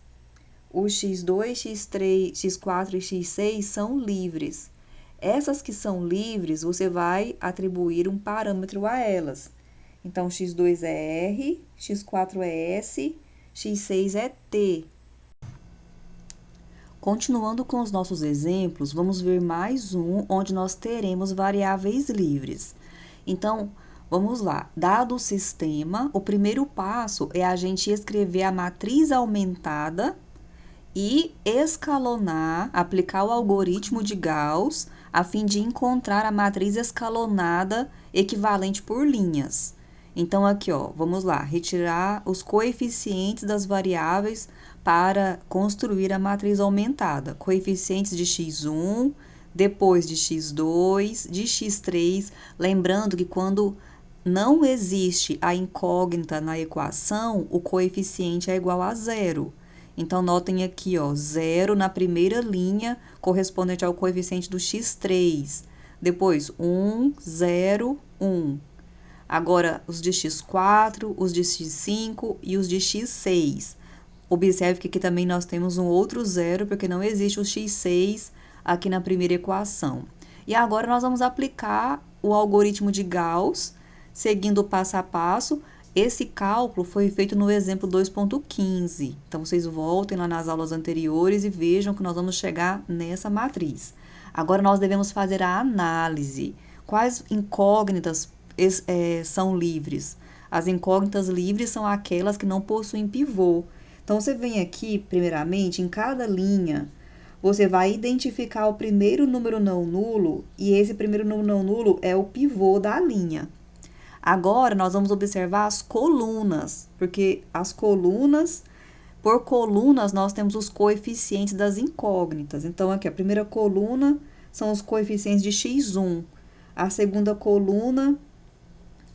os X2, X3, X4 e X6 são livres. Essas que são livres, você vai atribuir um parâmetro a elas. Então, X2 é R, X4 é S, X6 é T. Continuando com os nossos exemplos, vamos ver mais um onde nós teremos variáveis livres. Então, vamos lá. Dado o sistema, o primeiro passo é a gente escrever a matriz aumentada e escalonar, aplicar o algoritmo de Gauss, a fim de encontrar a matriz escalonada equivalente por linhas. Então, aqui, ó, vamos lá, retirar os coeficientes das variáveis para construir a matriz aumentada. Coeficientes de x1, depois de x2, de x3. Lembrando que quando não existe a incógnita na equação, o coeficiente é igual a zero. Então, notem aqui, ó, zero na primeira linha, correspondente ao coeficiente do x3. Depois, 1, 0, 1. Agora, os de x4, os de x5 e os de x6. Observe que aqui também nós temos um outro zero, porque não existe o x6 aqui na primeira equação. E agora, nós vamos aplicar o algoritmo de Gauss, seguindo o passo a passo. Esse cálculo foi feito no exemplo 2.15. Então, vocês voltem lá nas aulas anteriores e vejam que nós vamos chegar nessa matriz. Agora, nós devemos fazer a análise. Quais incógnitas são livres? As incógnitas livres são aquelas que não possuem pivô. Então, você vem aqui, primeiramente, em cada linha, você vai identificar o primeiro número não nulo, e esse primeiro número não nulo é o pivô da linha. Agora, nós vamos observar as colunas, porque as colunas, por colunas, nós temos os coeficientes das incógnitas. Então, aqui, a primeira coluna são os coeficientes de x1. A segunda coluna,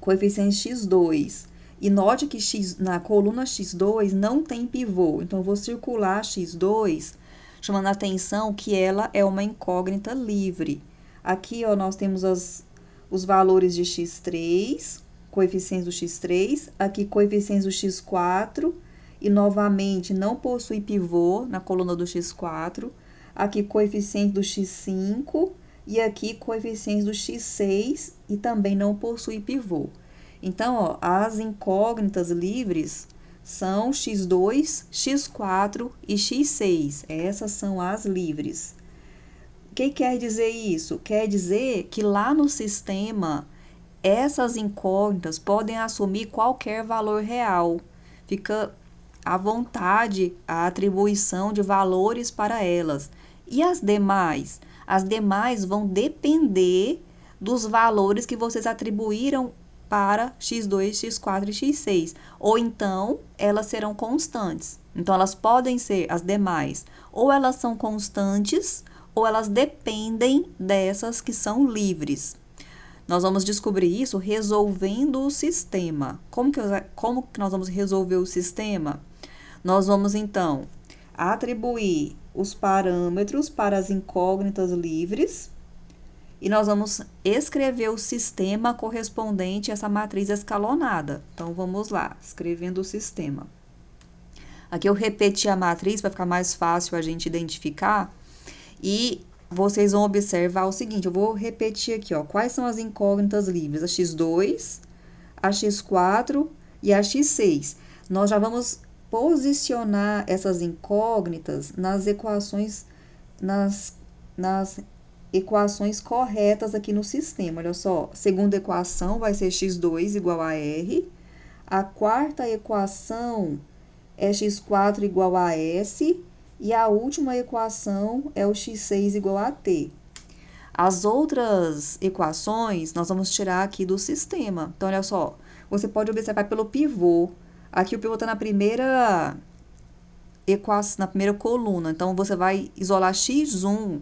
coeficiente x2. E note que na coluna x2 não tem pivô. Então, eu vou circular x2, chamando a atenção que ela é uma incógnita livre. Aqui, ó, nós temos os valores de x3, coeficientes do x3, aqui coeficientes do x4, e novamente não possui pivô na coluna do x4, aqui coeficiente do x5, e aqui coeficientes do x6, e também não possui pivô. Então, ó, as incógnitas livres são x2, x4 e x6. Essas são as livres. O que quer dizer isso? Quer dizer que lá no sistema, essas incógnitas podem assumir qualquer valor real. Fica à vontade a atribuição de valores para elas. E as demais? As demais vão depender dos valores que vocês atribuíram para x2, x4 e x6. Ou então, elas serão constantes. Então, elas podem ser as demais. Ou elas são constantes, ou elas dependem dessas que são livres. Nós vamos descobrir isso resolvendo o sistema. Como que nós vamos resolver o sistema? Nós vamos, então, atribuir os parâmetros para as incógnitas livres e nós vamos escrever o sistema correspondente a essa matriz escalonada. Então, vamos lá, escrevendo o sistema. Aqui eu repeti a matriz para ficar mais fácil a gente identificar. E vocês vão observar o seguinte, eu vou repetir aqui, ó, quais são as incógnitas livres? A x2, a x4 e a x6. Nós já vamos posicionar essas incógnitas nas equações, nas equações corretas aqui no sistema. Olha só, a segunda equação vai ser x2 igual a r, a quarta equação é x4 igual a s, e a última equação é o x6 igual a t. As outras equações nós vamos tirar aqui do sistema. Então, olha só, você pode observar pelo pivô. Aqui o pivô está na primeira equação, na primeira coluna. Então, você vai isolar x1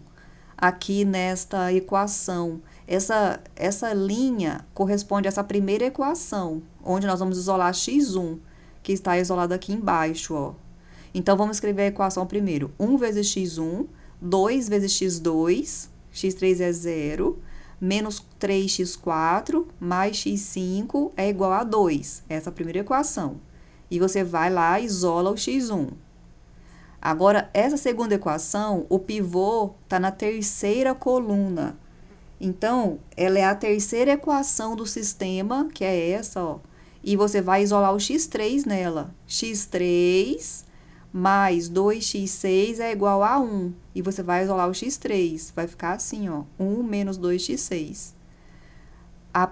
aqui nesta equação. Essa linha corresponde a essa primeira equação, onde nós vamos isolar x1, que está isolado aqui embaixo, ó. Então, vamos escrever a equação primeiro. 1 vezes x1, 2 vezes x2, x3 é 0, menos 3x4, mais x5 é igual a 2. Essa é a primeira equação. E você vai lá e isola o x1. Agora, essa segunda equação, o pivô está na terceira coluna. Então, ela é a terceira equação do sistema, que é essa, ó. E você vai isolar o x3 nela. x3 mais 2x6 é igual a 1. E você vai isolar o x3. Vai ficar assim, ó. 1 menos 2x6.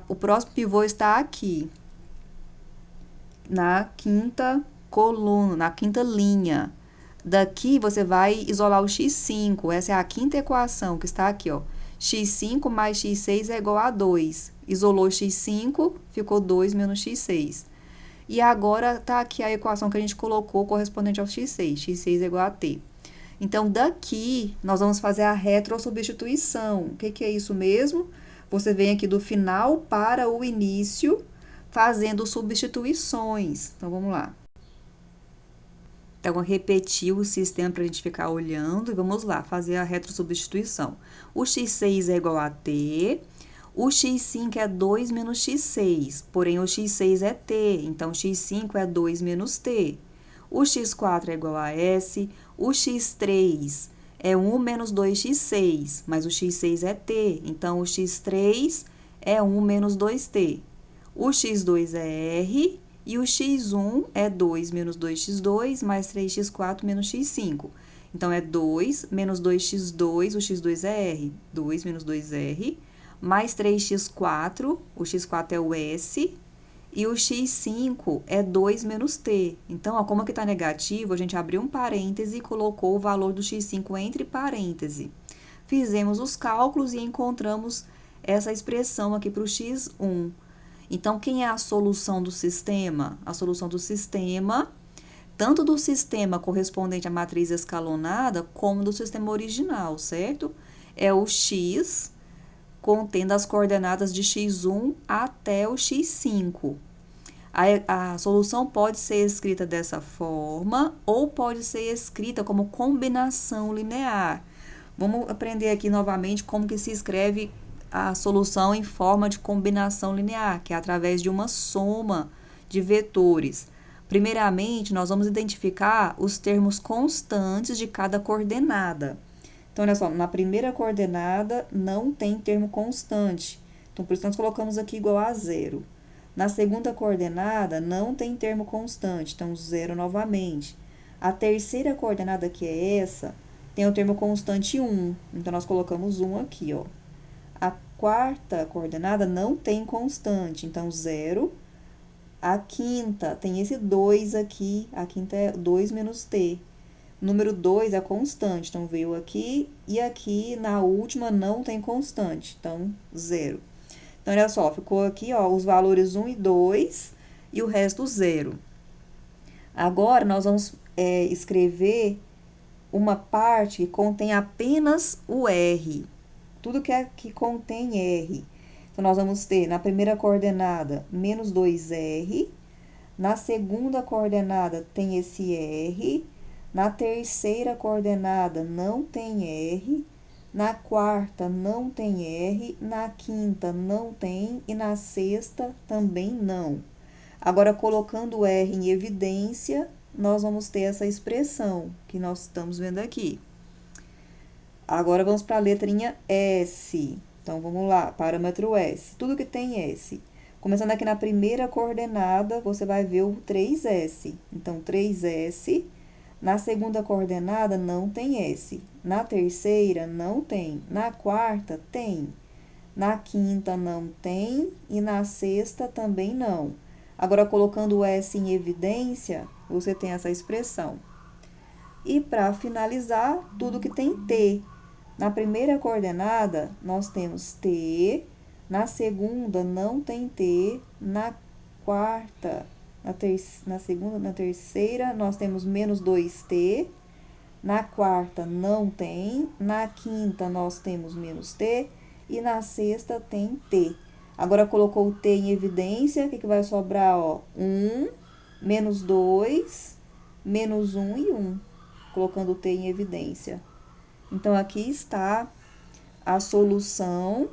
O próximo pivô está aqui. Na quinta coluna, na quinta linha. Daqui, você vai isolar o x5. Essa é a quinta equação que está aqui, ó. x5 mais x6 é igual a 2. Isolou x5, ficou 2 menos x6. E agora, está aqui a equação que a gente colocou correspondente ao x6. x6 é igual a t. Então, daqui, nós vamos fazer a retrosubstituição. O que é isso mesmo? Você vem aqui do final para o início, fazendo substituições. Então, vamos lá. Então, vou repetir o sistema para a gente ficar olhando e vamos lá, fazer a retrosubstituição. O x6 é igual a t, o x5 é 2 menos x6, porém o x6 é t, então x5 é 2 menos t. O x4 é igual a s, o x3 é 1 menos 2x6, mas o x6 é t, então o x3 é 1 menos 2t. O x2 é r, e o x1 é 2 menos 2x2 mais 3x4 menos x5. Então, é 2 menos 2x2, o x2 é r, 2 menos 2r, mais 3x4, o x4 é o s, e o x5 é 2 menos t. Então, ó, como aqui está negativo, a gente abriu um parêntese e colocou o valor do x5 entre parêntese. Fizemos os cálculos e encontramos essa expressão aqui para o x1. Então, quem é a solução do sistema? A solução do sistema, tanto do sistema correspondente à matriz escalonada, como do sistema original, certo? É o x contendo as coordenadas de x1 até o x5. A solução pode ser escrita dessa forma ou pode ser escrita como combinação linear. Vamos aprender aqui novamente como que se escreve a solução em forma de combinação linear, que é através de uma soma de vetores. Primeiramente, nós vamos identificar os termos constantes de cada coordenada. Então, olha só, na primeira coordenada não tem termo constante. Então, por isso nós colocamos aqui igual a 0. Na segunda coordenada não tem termo constante, então 0 novamente. A terceira coordenada, que é essa, tem o termo constante 1. Então, nós colocamos 1 aqui, ó. A quarta coordenada não tem constante, então 0. A quinta tem esse 2 aqui, a quinta é 2 menos t. Número 2 é constante, então veio aqui e aqui na última não tem constante, então 0. Então, olha só, ficou aqui, ó, os valores 1 e 2 e o resto 0. Agora, nós vamos escrever uma parte que contém apenas o R. Tudo que contém R. Então, nós vamos ter na primeira coordenada menos 2R, na segunda coordenada tem esse R, na terceira coordenada não tem R, na quarta não tem R, na quinta não tem e na sexta também não. Agora, colocando o R em evidência, nós vamos ter essa expressão que nós estamos vendo aqui. Agora, vamos para a letrinha S. Então, vamos lá, parâmetro S. Tudo que tem S. Começando aqui na primeira coordenada, você vai ver o 3S. Então, 3S. Na segunda coordenada, não tem S. Na terceira, não tem. Na quarta, tem. Na quinta, não tem. E na sexta, também não. Agora, colocando o S em evidência, você tem essa expressão. E para finalizar, tudo que tem T. Na primeira coordenada, nós temos T. Na segunda, não tem T. Na quarta, na segunda, na terceira, nós temos menos 2T. Na quarta, não tem. Na quinta, nós temos menos T. E na sexta, tem T. Agora, colocou o T em evidência, o que vai sobrar? Ó, 1, menos 2, menos 1 e 1. Colocando o T em evidência. Então, aqui está a solução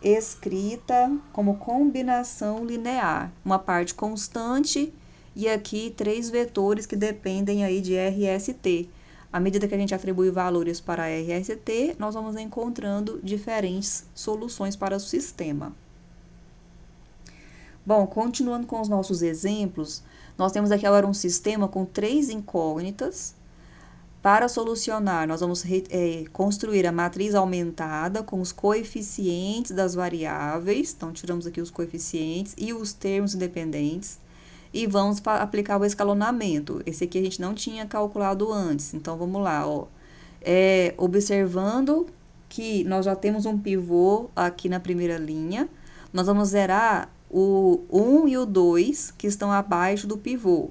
escrita como combinação linear. Uma parte constante e aqui 3 vetores que dependem aí de RST. À medida que a gente atribui valores para RST, nós vamos encontrando diferentes soluções para o sistema. Bom, continuando com os nossos exemplos, nós temos aqui agora um sistema com 3 incógnitas. Para solucionar, nós vamos construir a matriz aumentada com os coeficientes das variáveis. Então, tiramos aqui os coeficientes e os termos independentes. E vamos aplicar o escalonamento. Esse aqui a gente não tinha calculado antes. Então, vamos lá, ó. Observando que nós já temos um pivô aqui na primeira linha, nós vamos zerar o 1 e o 2, que estão abaixo do pivô.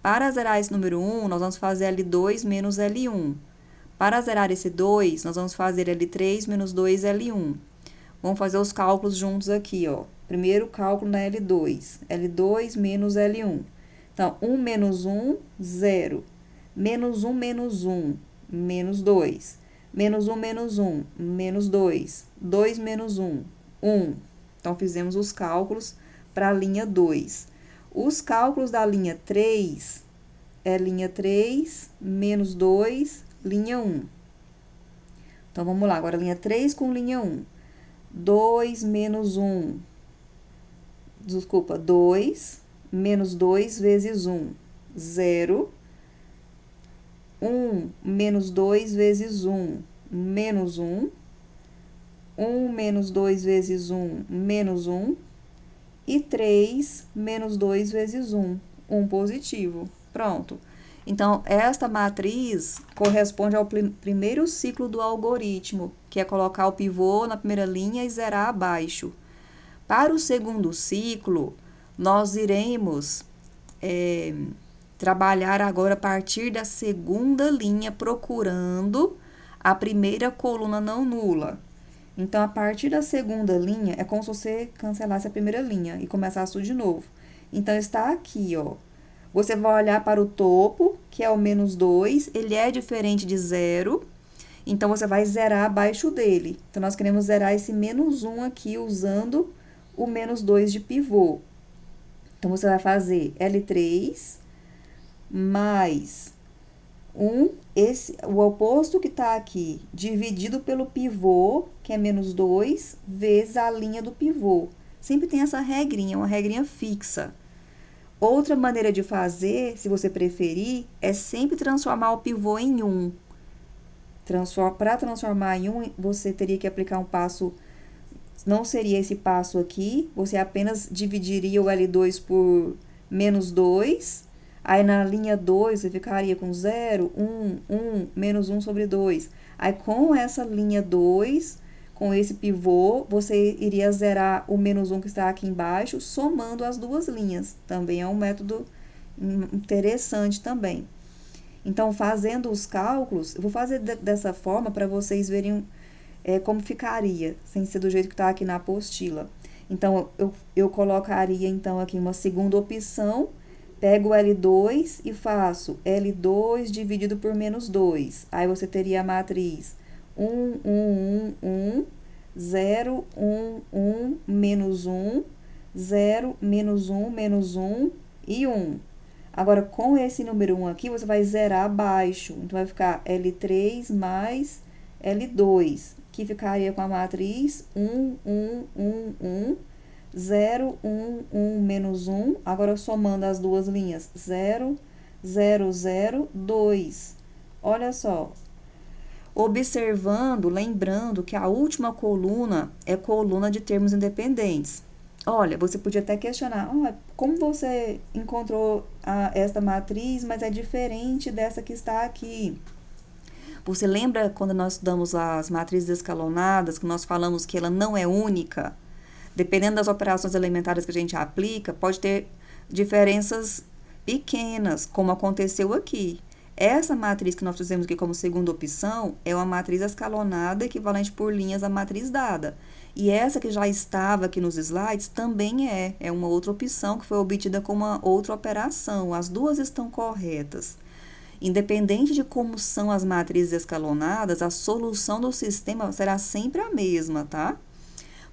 Para zerar esse número 1, nós vamos fazer L2 menos L1. Para zerar esse 2, nós vamos fazer L3 menos 2L1. Vamos fazer os cálculos juntos aqui, ó. Primeiro cálculo na L2. L2 menos L1. Então, 1 menos 1, 0. Menos 1 menos 1, menos 2. Menos 1 menos 1, menos 2. 2 menos 1, 1. Então, fizemos os cálculos para a linha 2. Os cálculos da linha 3 é linha 3 menos 2, linha 1. Então, vamos lá. Agora, linha 3 com linha 1. 2 menos 1. Desculpa, 2 menos 2 vezes 1, 0. 1 menos 2 vezes 1, menos 1. 1 menos 2 vezes 1, menos 1. E 3 menos 2 vezes 1, 1 positivo. Pronto. Então, esta matriz corresponde ao primeiro ciclo do algoritmo, que é colocar o pivô na primeira linha e zerar abaixo. Para o segundo ciclo, nós iremos trabalhar agora a partir da segunda linha, procurando a primeira coluna não nula. Então, a partir da segunda linha, é como se você cancelasse a primeira linha e começasse tudo de novo. Então, está aqui, ó. Você vai olhar para o topo, que é o menos 2, ele é diferente de 0, então você vai zerar abaixo dele. Então, nós queremos zerar esse menos 1 aqui, usando o menos 2 de pivô. Então, você vai fazer L3 mais 1, o oposto que está aqui, dividido pelo pivô, que é menos 2, vezes a linha do pivô. Sempre tem essa regrinha, uma regrinha fixa. Outra maneira de fazer, se você preferir, é sempre transformar o pivô em 1. Para transformar em 1, você teria que aplicar um passo, não seria esse passo aqui, você apenas dividiria o L2 por menos 2, aí na linha 2 você ficaria com 0, 1, 1, menos 1 sobre 2. Aí com essa linha 2, com esse pivô, você iria zerar o menos 1 que está aqui embaixo, somando as duas linhas. Também é um método interessante também. Então, fazendo os cálculos, eu vou fazer dessa forma para vocês verem como ficaria, sem ser do jeito que está aqui na apostila. Então, eu colocaria, então, aqui uma segunda opção, pego o L2 e faço L2 dividido por menos 2. Aí, você teria a matriz 1, 1, 1, 1, 0, 1, 1, menos 1, 0, menos 1, menos 1 e 1. Agora, com esse número 1 aqui, você vai zerar abaixo. Então, vai ficar L3 mais L2, que ficaria com a matriz 1, 1, 1, 1, 0, 1, 1, menos 1. Agora, somando as duas linhas, 0, 0, 0, 2. Olha só. Observando, lembrando que a última coluna é coluna de termos independentes. Olha, você podia até questionar, como você encontrou esta matriz, mas é diferente dessa que está aqui? Você lembra quando nós estudamos as matrizes escalonadas, que nós falamos que ela não é única? Dependendo das operações elementares que a gente aplica, pode ter diferenças pequenas, como aconteceu aqui. Essa matriz que nós fizemos aqui como segunda opção é uma matriz escalonada equivalente por linhas à matriz dada. E essa que já estava aqui nos slides também é uma outra opção que foi obtida com uma outra operação. As duas estão corretas. Independente de como são as matrizes escalonadas, a solução do sistema será sempre a mesma, tá?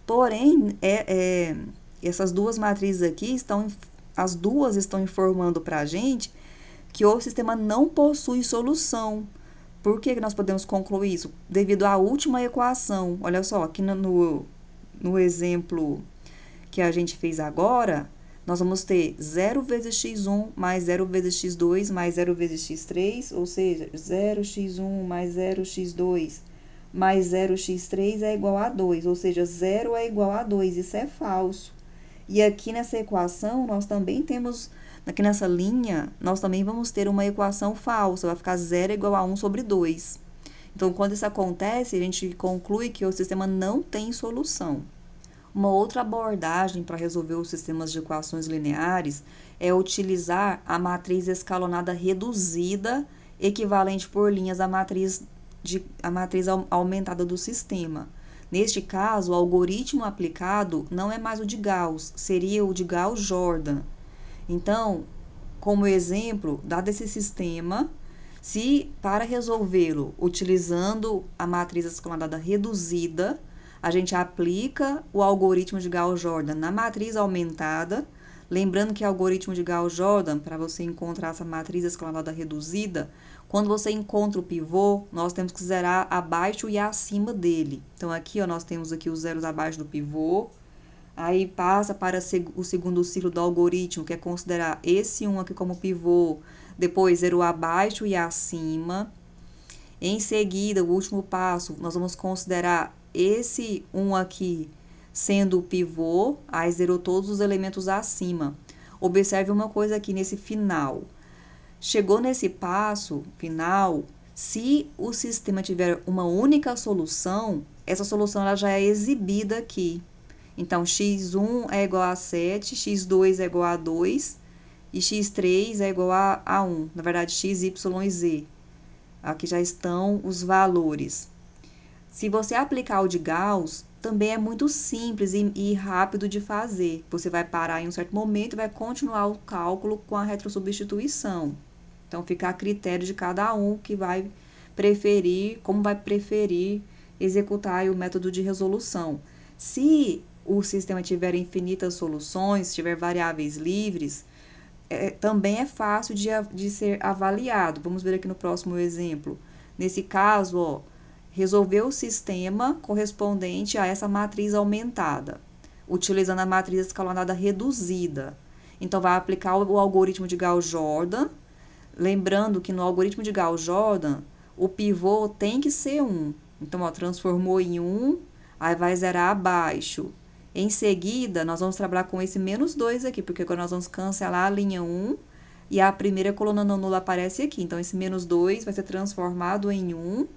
Porém, essas duas matrizes aqui as duas estão informando para a gente que o sistema não possui solução. Por que nós podemos concluir isso? Devido à última equação. Olha só, aqui no exemplo que a gente fez agora, nós vamos ter 0 vezes x1 mais 0 vezes x2 mais 0 vezes x3, ou seja, 0x1 mais 0x2 mais 0x3 é igual a 2, ou seja, 0 é igual a 2, isso é falso. E aqui nessa equação, nós também temos, aqui nessa linha, nós também vamos ter uma equação falsa, vai ficar 0 igual a 1 sobre 2. Então, quando isso acontece, a gente conclui que o sistema não tem solução. Uma outra abordagem para resolver os sistemas de equações lineares é utilizar a matriz escalonada reduzida, equivalente por linhas à matriz aumentada do sistema. Neste caso, o algoritmo aplicado não é mais o de Gauss, seria o de Gauss-Jordan. Então, como exemplo, dado esse sistema, se para resolvê-lo utilizando a matriz escalonada reduzida, a gente aplica o algoritmo de Gauss-Jordan na matriz aumentada, lembrando que o algoritmo de Gauss-Jordan, para você encontrar essa matriz escalonada reduzida, quando você encontra o pivô, nós temos que zerar abaixo e acima dele. Então, aqui, ó, nós temos aqui os zeros abaixo do pivô. Aí, passa para o segundo ciclo do algoritmo, que é considerar esse 1 aqui como pivô. Depois, zero abaixo e acima. Em seguida, o último passo, nós vamos considerar esse 1 aqui sendo o pivô. Aí, zerou todos os elementos acima. Observe uma coisa aqui nesse final. Chegou nesse passo final, se o sistema tiver uma única solução, essa solução ela já é exibida aqui. Então, x1 é igual a 7, x2 é igual a 2 e x3 é igual a 1. Na verdade, x, y e z. Aqui já estão os valores. Se você aplicar o de Gauss, também é muito simples e rápido de fazer. Você vai parar em um certo momento e vai continuar o cálculo com a retrosubstituição. Então, fica a critério de cada um que vai preferir, como vai preferir executar o método de resolução. Se o sistema tiver infinitas soluções, tiver variáveis livres, também é fácil de ser avaliado. Vamos ver aqui no próximo exemplo. Nesse caso, ó, resolver o sistema correspondente a essa matriz aumentada, utilizando a matriz escalonada reduzida. Então, vai aplicar o algoritmo de Gauss-Jordan. Lembrando que no algoritmo de Gauss-Jordan, o pivô tem que ser 1. Então, ó, transformou em 1, aí vai zerar abaixo. Em seguida, nós vamos trabalhar com esse menos 2 aqui, porque agora nós vamos cancelar a linha 1 e a primeira coluna não nula aparece aqui. Então, esse menos 2 vai ser transformado em 1.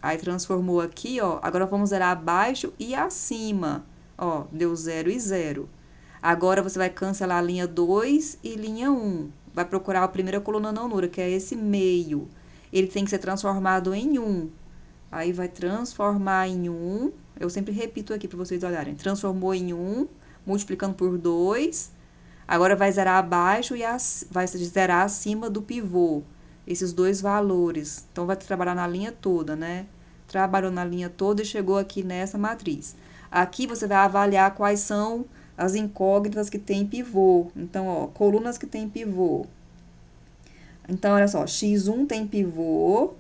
Aí, transformou aqui, ó. Agora, vamos zerar abaixo e acima. Ó, deu 0 e 0. Agora, você vai cancelar a linha 2 e linha 1. Vai procurar a primeira coluna não nula, que é esse meio. Ele tem que ser transformado em 1. Aí, vai transformar em 1. Eu sempre repito aqui para vocês olharem. Transformou em 1, multiplicando por 2. Agora, vai zerar abaixo e vai zerar acima do pivô. Esses dois valores. Então, vai trabalhar na linha toda, né? Trabalhou na linha toda e chegou aqui nessa matriz. Aqui, você vai avaliar quais são as incógnitas que tem pivô. Então, ó, colunas que tem pivô. Então, olha só, x1 tem pivô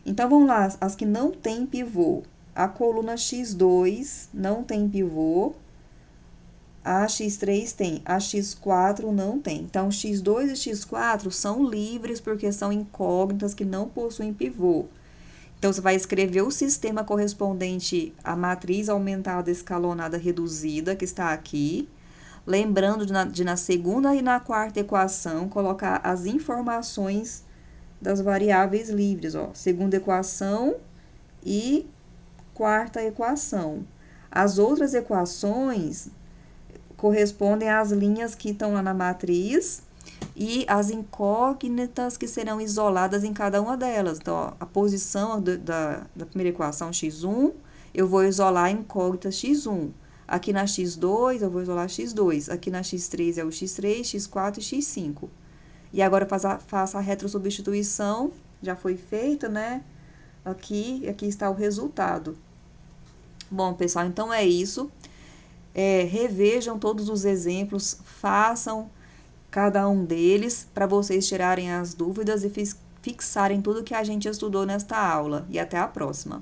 Então, vamos lá, as que não tem pivô. A coluna x2 não tem pivô. A x3 tem, a x4 não tem. Então, x2 e x4 são livres porque são incógnitas que não possuem pivô. Então, você vai escrever o sistema correspondente à matriz aumentada, escalonada, reduzida, que está aqui. Lembrando de na segunda e na quarta equação, colocar as informações das variáveis livres, ó. Segunda equação e quarta equação. As outras equações correspondem às linhas que estão lá na matriz e as incógnitas que serão isoladas em cada uma delas. Então, ó, a posição da primeira equação x1, eu vou isolar a incógnita x1. Aqui na x2, eu vou isolar x2. Aqui na x3 é o x3, x4 e x5. E agora faça a retrosubstituição, já foi feita, né? Aqui está o resultado. Bom, pessoal, então é isso. Revejam todos os exemplos, façam cada um deles para vocês tirarem as dúvidas e fixarem tudo que a gente estudou nesta aula. E até a próxima!